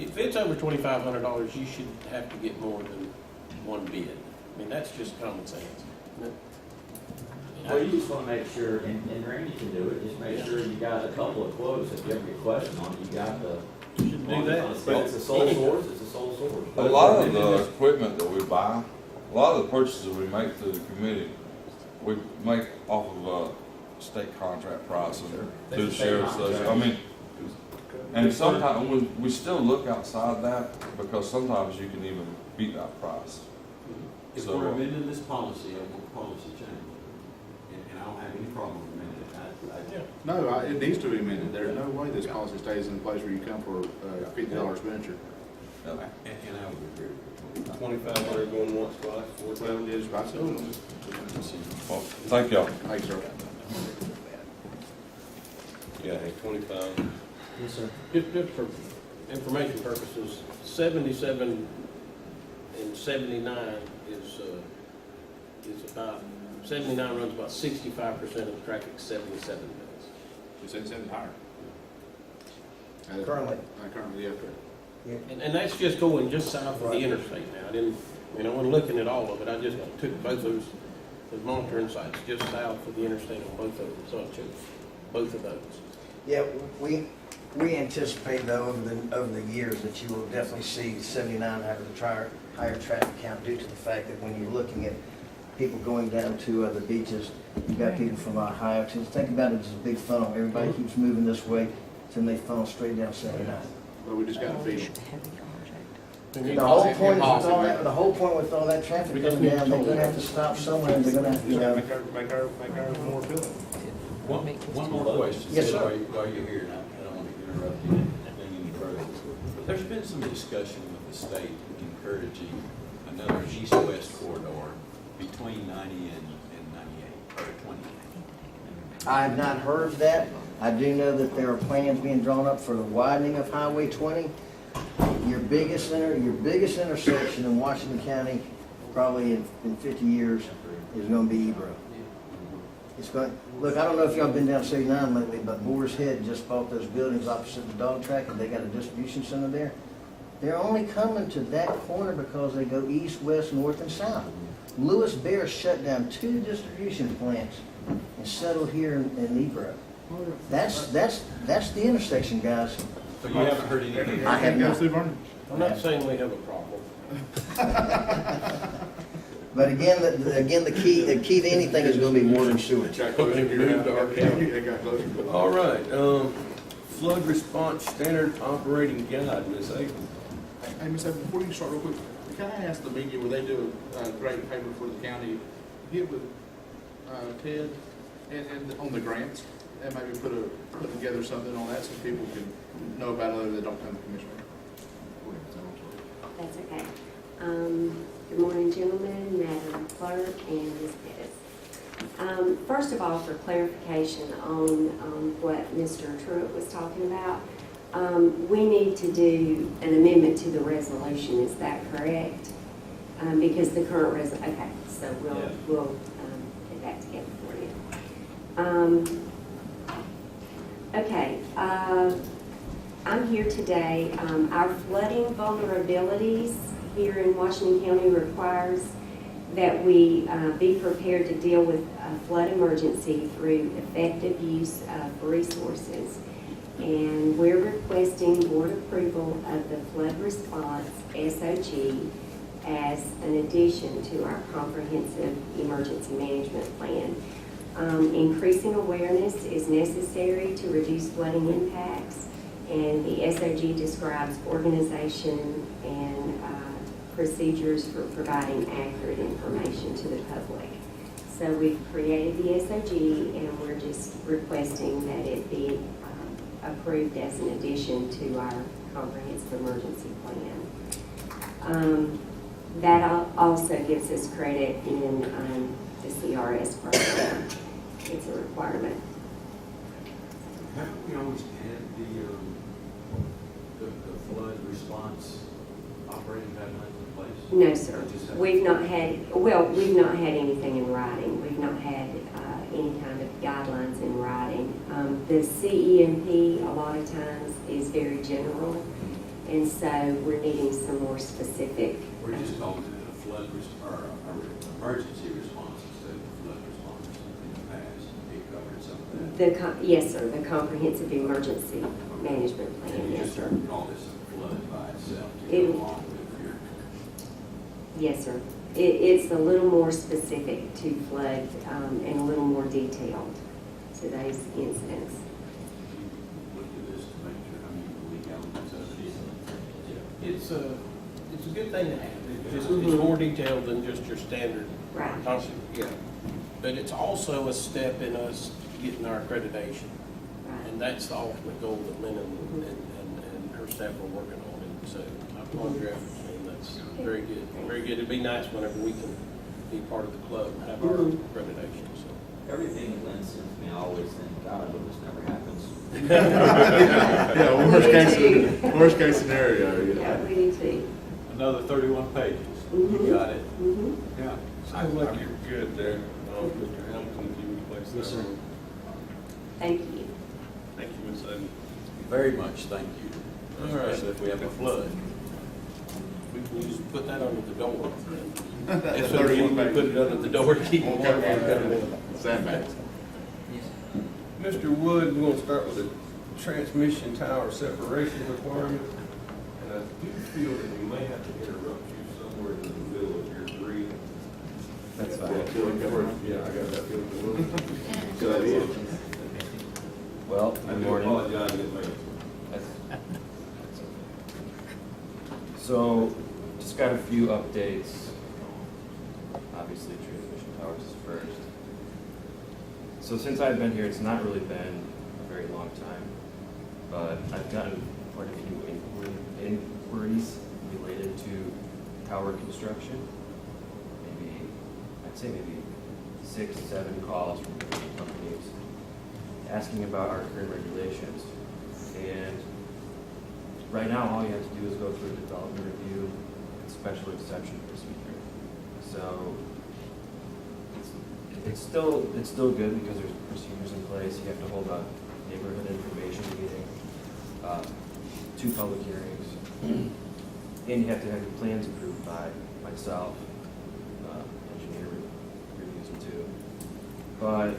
If it's over $2,500, you should have to get more than 1 bid. I mean, that's just common sense. isn't it? Well, you just want to make sure, and Randy can do it, just make sure you got a couple of quotes. If you have a question on it, you got the. You should do that. If it's a sole source, it's a sole source. A lot of the equipment that we buy, a lot of the purchases we make through the committee, we make off of a state contract price and through the sheriff's station. I mean, and sometimes we still look outside that because sometimes you can even beat that price. If So- we're amending this policy, I want policy change. And I don't have any problem with amending it. No, it needs to be amended. There's no way this policy stays in place where you come for a $50 expenditure. And I would agree. 2,500 going once, twice, 4 Well, times. just by some. Well, thank y'all. Thanks, sir. Yeah, 25. Yes, sir. Just for information purposes, 77 and 79 is about, 79 runs about 65% of the traffic, 77 does. You said it's higher. Currently. Currently, yeah. And that's just going just south of the interstate now. I wasn't looking at all of it. I just took both those monitoring sites just south of the interstate on both of them. So I chose both of those. Yeah, we anticipate though over the years that you will definitely see 79 have a higher traffic count due to the fact that when you're looking at people going down to the beaches, you've got people from Ohio. Think about it as a big funnel. Everybody keeps moving this way, then they funnel straight down 79. But we just got to feed them. The whole point with all that traffic coming down, they're gonna have to stop somewhere, and they're gonna have to, Make our more appealing. One more question. Yes, sir. While you're here, and I don't want to interrupt you any further. There's been some discussion with the state encouraging another east-west corridor between 90 and 98, or 20. I have not heard that. I do know that there are plans being drawn up for the widening of Highway 20. Your biggest intersection in Washington County, probably in 50 years, is gonna be Ebro. It's going, look, I don't know if y'all been down 79 lately, but Boar's Head just bought those buildings opposite the dog track, and they got a distribution center there. They're only coming to that corner because they go east, west, north, and south. Lewis Bear shut down 2 distribution plants and settled here in Ebro. That's the intersection, guys. So you haven't heard anything? I have not. I'm not saying we have a problem. But again, the key to anything is gonna be water and sewage. Moved to our county. They got closer. All right, flood response standard operating guide, Ms. Aikman. Hey, Ms. Evans, before you start real quick, can I ask the media where they do a great favor for the county, get with Ted and on the grants, and maybe put together something on that so people can know about it that don't come to commission? That's okay. Good morning, gentlemen, Madam Clerk, and Ms. Pettis. First of all, for clarification on what Mr. Truitt was talking about, we need to do an amendment to the resolution, is that correct? Because the current okay, so we'll get that together for you. Okay, I'm here today. Our flooding vulnerabilities here in Washington County requires that we be prepared to deal with a flood emergency through effective use of resources. And we're requesting board approval of the flood response SOG as an addition to our comprehensive emergency management plan. Increasing awareness is necessary to reduce flooding impacts, and the SOG describes organization and procedures for providing accurate information to the public. So we've created the SOG, and we're just requesting that it be approved as an addition to our comprehensive emergency plan. That also gives us credit in the CRS program. It's a requirement. Haven't we always had the flood response operating guidelines in place? No, sir. It just hasn't- We've not had anything in writing. We've not had any kind of guidelines in writing. The CEMP a lot of times is very general, and so we're needing some more specific. We're just calling it a flood or emergency response instead of flood response in the past. It covered some of that. Yes, sir, the comprehensive emergency management plan, And you yes, just sir. call this a flood by itself to It- go along with your. Yes, sir. It's a little more specific to flood and a little more detailed to those incidents. Look at this to make sure, the legal elements of it. It's a good thing to have. It's more detailed than just your standard. Right. Yeah. But it's also a step in us getting our accreditation. Right. And that's the ultimate goal that Lynn and her staff are working on. And so I applaud your efforts, and that's very good. Very good. It'd be nice whenever we can be part of the club and have our accreditation, so. Everything Lynn sends me, I always think, God, I hope this never happens. Yeah, worst case scenario, Yeah, we do too. Another 31 pages. Mhm. You got it. Mhm. Yeah. Sounds like you're good there. Mr. Hamilton, if you would place that. Yes, sir. Thank you. Thank you, Ms. Evans. Very much, thank you. All right. Especially if we have a flood. We can just put that under the door. That's If so, we put it under the door to keep water from coming in. Sandbags. Mr. Wood, we're gonna start with the transmission tower separation requirement. And I do feel that we may have to interrupt you somewhere in the middle of your three. That's fine. Yeah, I got that feeling. Good idea. Well, I good do morning. apologize in advance. So, just got a few updates. Obviously, transmission towers is first. So since I've been here, it's not really been a very long time, but I've gotten quite a few inquiries related to tower construction. I'd say maybe 6, 7 calls from different companies asking about our current regulations. And right now, all you have to do is go through a development review and special exception procedure. So it's still good because there's procedures in place. You have to hold a neighborhood information meeting, 2 public hearings, and you have to have your plans approved by myself, engineer reviews them too. But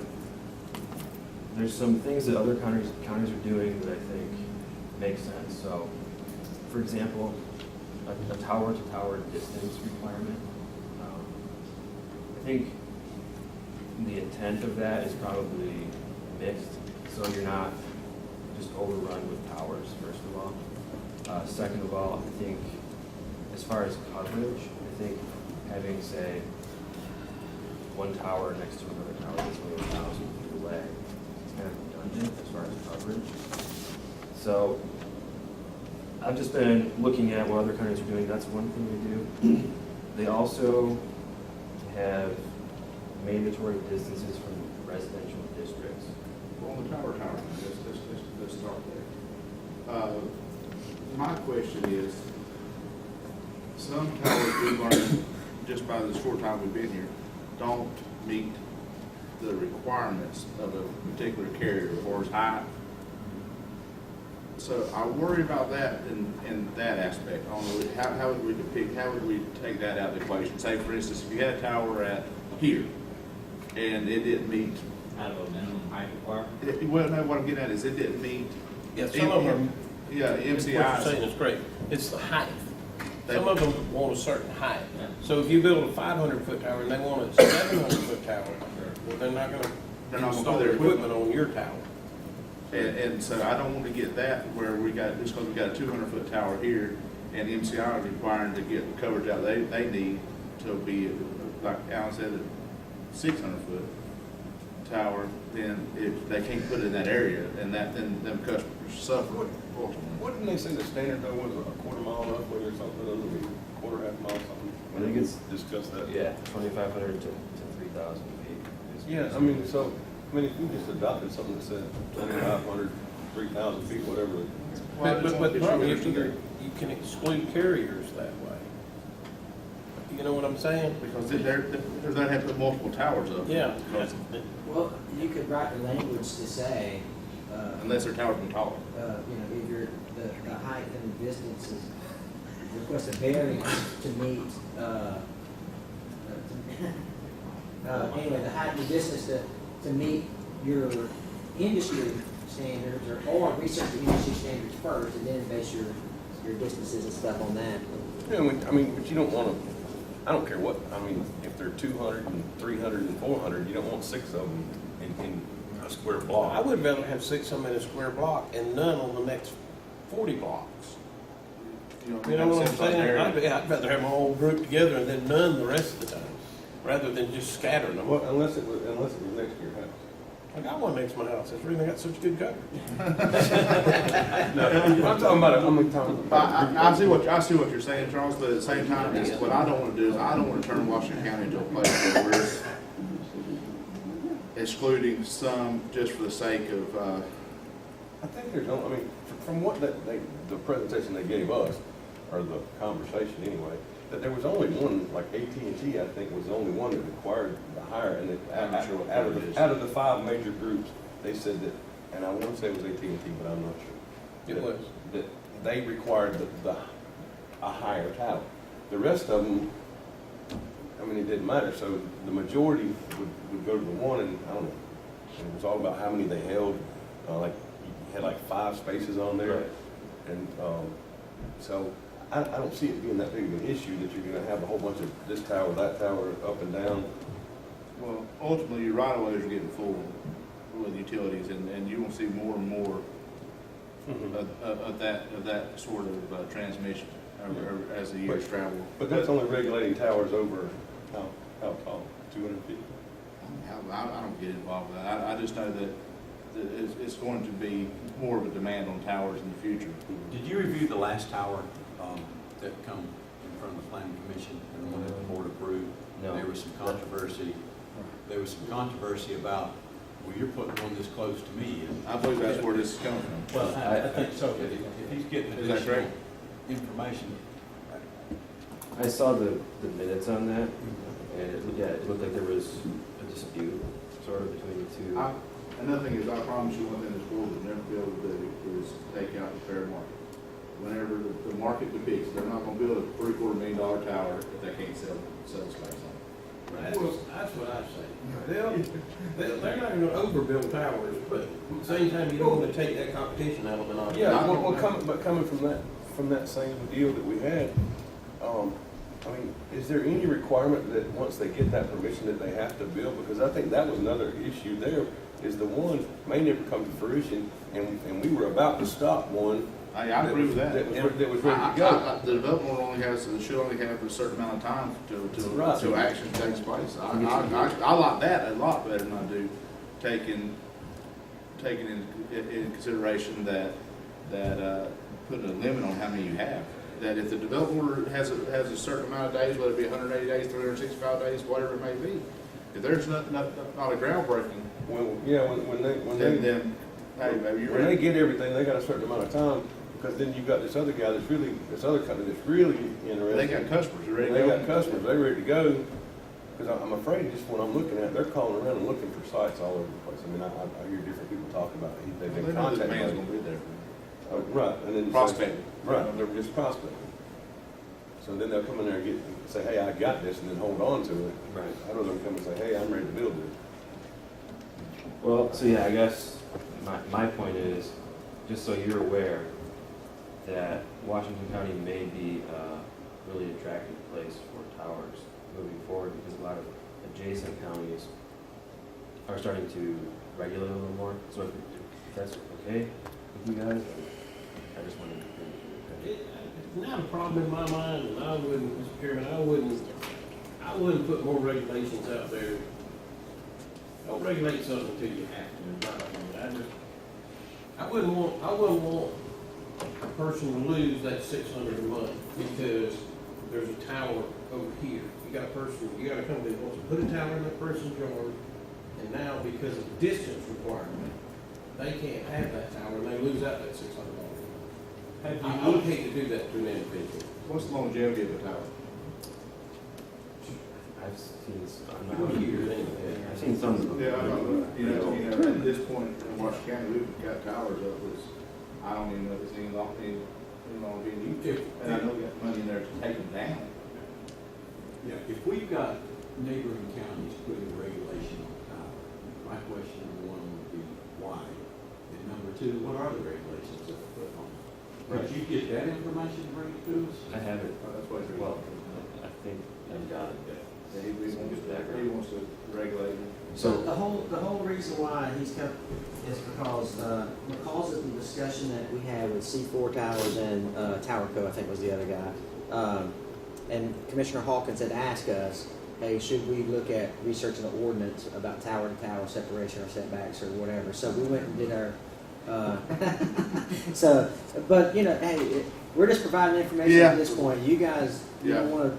there's some things that other counties are doing that I think make sense. So, for example, a tower-to-tower distance requirement. I think the intent of that is probably mixed, so you're not just overrun with towers, first of all. Second of all, I think as far as coverage, I think having, say, one tower next to another tower that's only 1,000 feet away is kind of redundant as far as coverage. So I've just been looking at what other countries are doing. That's one thing they do. They also have mandatory distances from residential districts. Well, on the tower, let's start there. My question is, some towers we've learned, just by the short time we've been here, don't meet the requirements of a particular carrier or as height. So I worry about that in that aspect. How would we depict, how would we take that out of the equation? Say, for instance, if you had a tower at here and it didn't meet, Out of a minimum height requirement. well, no, what I'm getting at is it didn't meet. Yeah, some of them, Yeah, what you're saying MCI. is great. It's the height. They- Some of them want a certain height. Yeah. So if you build a 500-foot tower and they want a 700-foot tower, well, they're not They're gonna not gonna install put their their equipment on your tower. And so I don't want to get that where we got, just because we got a 200-foot tower here and MCI is requiring to get the coverage out they need to be, like Alan said, a 600-foot tower, then if they can't put it in that area and that, then them customers suffer. Wouldn't they say the standard though was a quarter mile up, or something, other than quarter, half mile, something? I think it's- Discuss that. 2,500 to 3,000 feet. Yeah, I mean, so, I mean, if we just adopted something that said 2,500, 3,000 feet, whatever. But the problem is you can exclude carriers that way. You know what I'm saying? Because they're gonna have to put multiple towers up. Yeah. Well, you could write the language to say, Unless their tower's been taller. if you're, the height and the distance is, request a variance to meet, anyway, the height and the distance to meet your industry standards, or research the industry standards first, and then base your distances and stuff on that. Yeah, I mean, but you don't want to, I don't care what, I mean, if they're 200 and 300 and 400, you don't want 6 of them in a square block. I would rather have 6 of them in a square block and none on the next 40 blocks. You know what I'm saying? I'd rather have them all grouped together and then none the rest of the time, rather than just scattering them. Well, unless it was next to your house. I got one next to my house. It's really got such good coverage. No, I'm talking about, I see what you're saying, Charles, but at the same time, what I don't want to do is I don't want to turn Washington County into a place where we're excluding some just for the sake of, I think there's, I mean, from what the presentation they gave us, or the conversation anyway, that there was only one, like AT&T, I think, was the only one that required the higher, and I'm not sure what out that is. of the 5 major groups, they said that, and I want to say it was AT&T, but I'm not sure. It was. That they required a higher tower. The rest of them, I mean, it didn't matter, so the majority would go to the one, and I don't know, it was all about how many they held, like, you had like 5 spaces on there. Right. And, so, I don't see it being that big of an issue that you're gonna have a whole bunch of this tower, that tower, up and down. well, ultimately, your right of ways are getting full with utilities, and you will see more and more of that sort of transmission as the years travel. But that's only regulating towers over, how tall, 200 feet? I don't get involved with that. I just know that it's going to be more of a demand on towers in the future. Did you review the last tower that come in front of the planning commission and the one that the board approved? No. There was some controvery. There was some controversy about, well, you're putting one this close to me. And I believe that's where this is coming from. well, I think so. If he's getting Is that additional correct? information, I saw the minutes on that, and it looked like there was a dispute sort of between the two. Another thing is, I promise you one thing this board will never be able to do is take out the fair market. Whenever the market depicts, they're not gonna build a $750,000 tower if they can't sell space on it. That's what I say. They're not gonna overbuild towers, but at the same time, you don't want to take that competition element out of it. Yeah, but coming from that same deal that we had, I mean, is there any requirement that once they get that permission that they have to build? Because I think that was another issue there, is the one may never come to fruition, and we were about to stop one I agree with that. That was ready to go. The development only should only have a certain amount of time Right. till action takes place. I like that a lot better than I do taking in consideration that putting a limit on how many you have. That if the developer has a certain amount of days, whether it be 180 days, 365 days, whatever it may be, if there's not a groundbreaking, When then hey, baby, you're when they ready. get everything, they got a certain amount of time, because then you've got this other guy this other company that's really interested. They got customers ready to They go. got customers, they're ready to go, because I'm afraid just what I'm looking at, they're calling around and looking for sites all over the place. I mean, I hear different people talk about it, they've They been know this contacted. man's gonna be there. Oh, right, and then. Prospecting. Right, they're just prospecting. So then they'll come in there and say, hey, I got this, and then hold on to it. Right. I'd rather them come and say, hey, I'm ready to build it. Well, so yeah, I guess my point is, just so you're aware, that Washington County may be a really attractive place for towers moving forward, because a lot of adjacent counties are starting to regulate a little more. So if that's okay with you guys, I just wanted to bring it to your attention. It's not a problem in my mind, and I wouldn't, Mr. Chairman, I wouldn't put more regulations out there. Don't regulate something until you have to, in my opinion. I wouldn't want a person to lose that $600 a month because there's a tower over here. You got a company that wants to put a tower in that person's yard, and now because of the distance requirement, they can't have that tower, and they lose out that $600. I would hate to do that to an individual. What's the longevity of the tower? I've seen some, Years anyway. I've seen some of them. Yeah, I know, at this point in Washington County, we've got towers up that's, I don't even know if it's any longer being used. And I know we got money in there to take them down. Yeah, if we've got neighboring counties putting regulation on power, my question number one would be why? And number two, what are the regulations that are put on? Did you get that information to bring it to us? I have it. That's what it's. Well, I think I've got it. He wants to regulate it. So, The whole reason why he's come is because of the discussion that we had with C4 Towers and TowerCo, I think was the other guy. And Commissioner Hawkins had asked us, hey, should we look at researching an ordinance about tower to tower separation or setbacks or whatever? So we went and did our, but hey, we're just providing information at this point. You guys, you don't want to.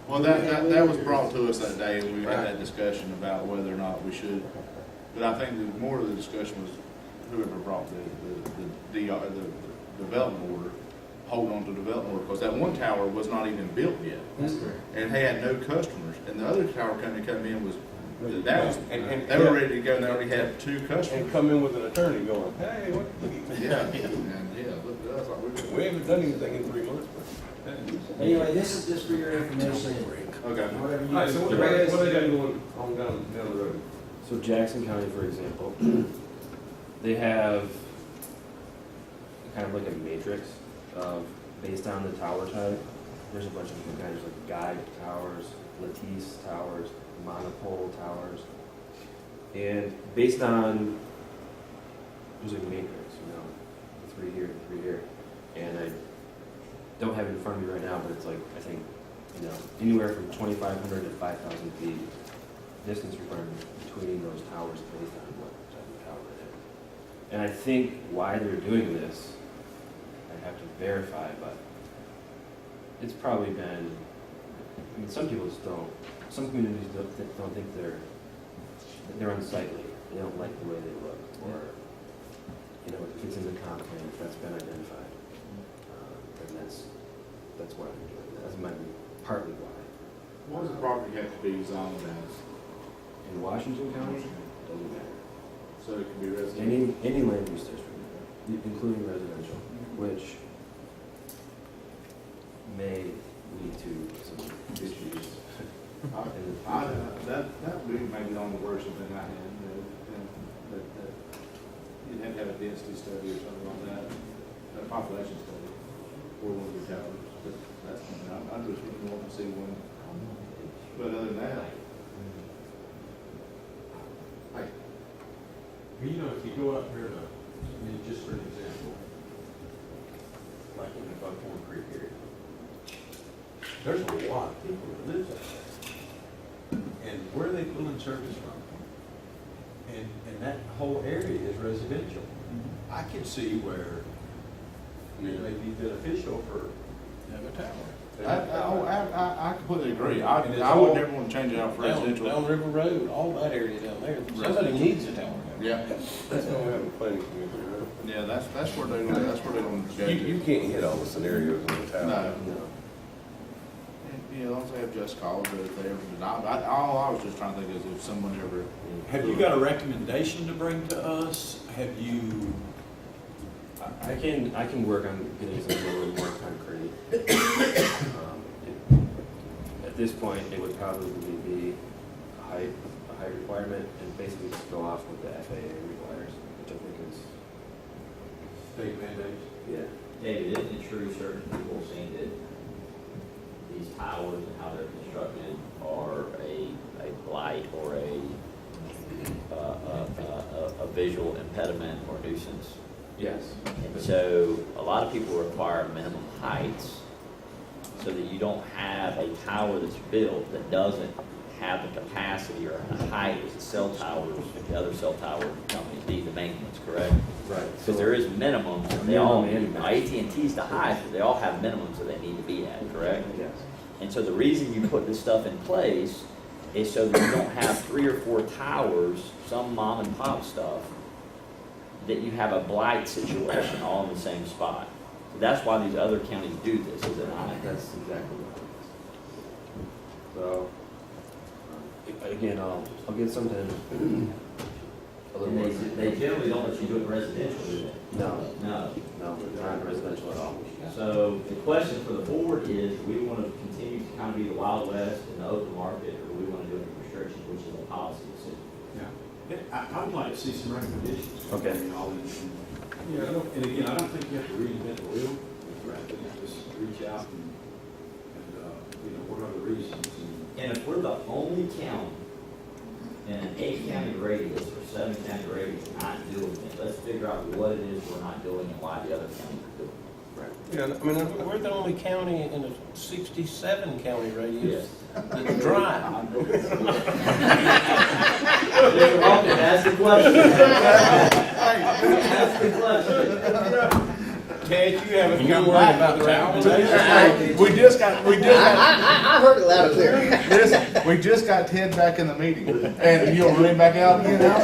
Well, that was brought to us that day, and we had that discussion about whether or not we should. But I think the more of the discussion was whoever brought the development order, hold on to development order, because that one tower was not even built yet. That's correct. And they had no customers, and the other tower company come in was, And they were ready to go, and they already had 2 customers. And come in with an attorney going, hey, what? Yeah, and look at us, like We haven't done anything in 3 months. Anyway, this is just for your information. Okay. Whatever you. All right, so what they got going on down the road? so Jackson County, for example, they have kind of like a matrix of, based on the tower type. There's a bunch of different kinds, like guide towers, lattice towers, monopole towers. And based on, there's a matrix, 3 here, 3 here. And I don't have it in front of me right now, but it's like, I think, anywhere from 2,500 to 5,000 feet distance requirement between those towers based on what type of tower it is. And I think why they're doing this, I have to verify, but it's probably been, some people just don't, some communities don't think they're unsightly. They don't like the way they look, or, if it's in the comp plan, if that's been identified. And that's why I'm doing that. That might be partly why. What does the property have to be zoned as? In Washington County, doesn't matter. So it can be residential? Any land use district, including residential, which may lead to some issues. That would be maybe on the worst thing I had, that you'd have to have a density study or something like that, a population study for one of your towers. But that's something I just wouldn't want to see one. But other than that, If you go up here to, just for an example, like in the Buckhorn Creek area. There's a lot of people that live out there. And where are they pulling service from? And that whole area is residential. I can see where it may be beneficial for. Have a tower. I completely agree. I And it's would all- never want to change it out for residential. Down River Road, all that area down there, somebody needs a tower. Yeah, That's why we have a planning commission, right? yeah, that's where they're going to go You to. can't hit all the scenarios in the town. No. Yeah, as long as they have just cause, or if they ever deny, all I was just trying to think is if someone ever. Have you got a recommendation to bring to us? Have you, I can work on getting something a little more concrete. At this point, it would probably be a height requirement, and basically just go off what the FAA requires, which I think is, state mandates? yeah. David, isn't it true certain people saying that these towers and how they're constructed are a blight or a visual impediment or nuisance? Yes. And so a lot of people require minimum heights so that you don't have a tower that's built that doesn't have the capacity or the height as the cell towers, the other cell tower companies need the maintenance, correct? Right. Because there is minimums, and they all, Minimum and AT&T's the highest, but they all have minimums that they need to be at, correct? Yes. And so the reason you put this stuff in place is so that you don't have 3 or 4 towers, some mom and pop stuff, that you have a blight situation all in the same spot. So that's why these other counties do this, is it not? That's exactly what it is. So, again, I'll get something a little And more. they generally don't let you do it residential, do they? No, No. not residential at all. So the question for the board is, do we want to continue to kind of be the Wild West in the open market, or do we want to do it in restrictions, which is a policy decision? I'd like to see some recommendations. Okay. Yeah, and again, I don't think you have to reinvent the wheel. Just reach out and what are the reasons? And if we're the only county in an 8-county radius or 7-county radius not doing it, let's figure out what it is we're not doing and why the other counties are doing it. Yeah, I mean, We're the only county in a 67 county radius Yes. that's dry. Mr. Walker, ask the question. Ask the question. Ted, you haven't come back about the recommendation. We just got I heard it loud and clear. Listen, we just got Ted back in the meeting, and you'll run him back out again now? I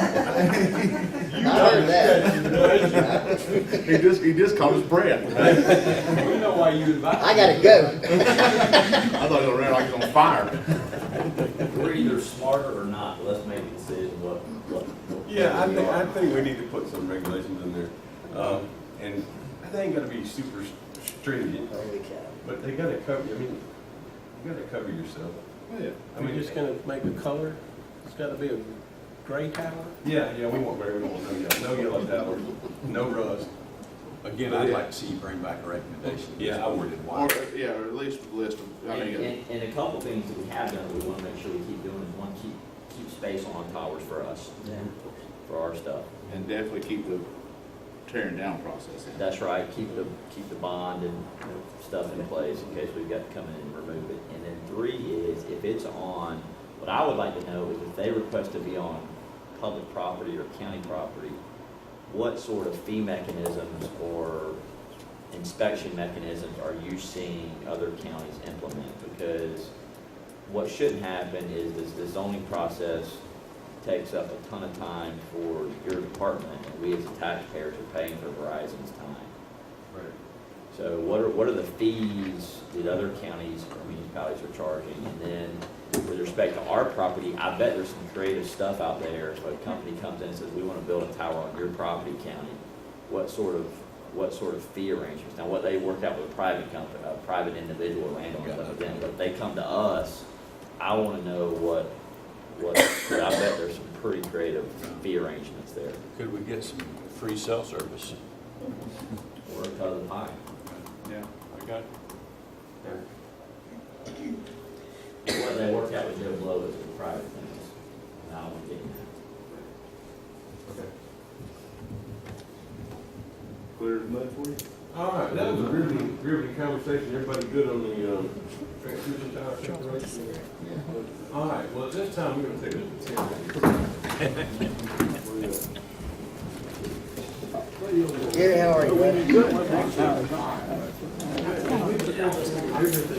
heard that. He just caught his breath. We know why you invited. I gotta go. I thought he was around like he was on fire. We're either smarter or not, but let's make a decision what. yeah, I think we need to put some regulations in there. And they ain't gotta be super stringent, Holy cow. but they gotta cover, I mean, you gotta cover yourself. Yeah. Are we just gonna make a color? It's gotta be a gray tower? Yeah, we want gray, we don't want no yellow towers, no rust. Again, I'd like to see you bring back a recommendation. Yeah, I would. Or, yeah, or at least a list of, I mean, And a couple things that we have done, that we want to make sure we keep doing is one, keep space on towers for us, for our stuff. and definitely keep the tearing down process. That's right, keep the bond and stuff in place in case we've got to come in and remove it. And then 3 is, if it's on, what I would like to know is if they request to be on public property or county property, what sort of fee mechanisms or inspection mechanisms are you seeing other counties implement? Because what shouldn't happen is the zoning process takes up a ton of time for your department, and we as taxpayers are paying for Verizon's time. Right. So what are the fees that other counties or municipalities are charging? And then with respect to our property, I bet there's some creative stuff out there. If a company comes in and says, we want to build a tower on your property, county, what sort of fee arrangements? Now, what they work out with a private company, a private individual landowner, stuff like that, but if they come to us, I want to know what, I bet there's some pretty creative fee arrangements there. Could we get some free cell service? Or a cut of the pie. Yeah, I got it. What they work out with Joe Blow is the private things. And I don't want to get into that. Okay. Clear as mud for you? All right, that was a riveting conversation. Everybody good on the, transmission tower separation? All right, well, at this time, we're gonna take a 10-minute. Gary, how are you?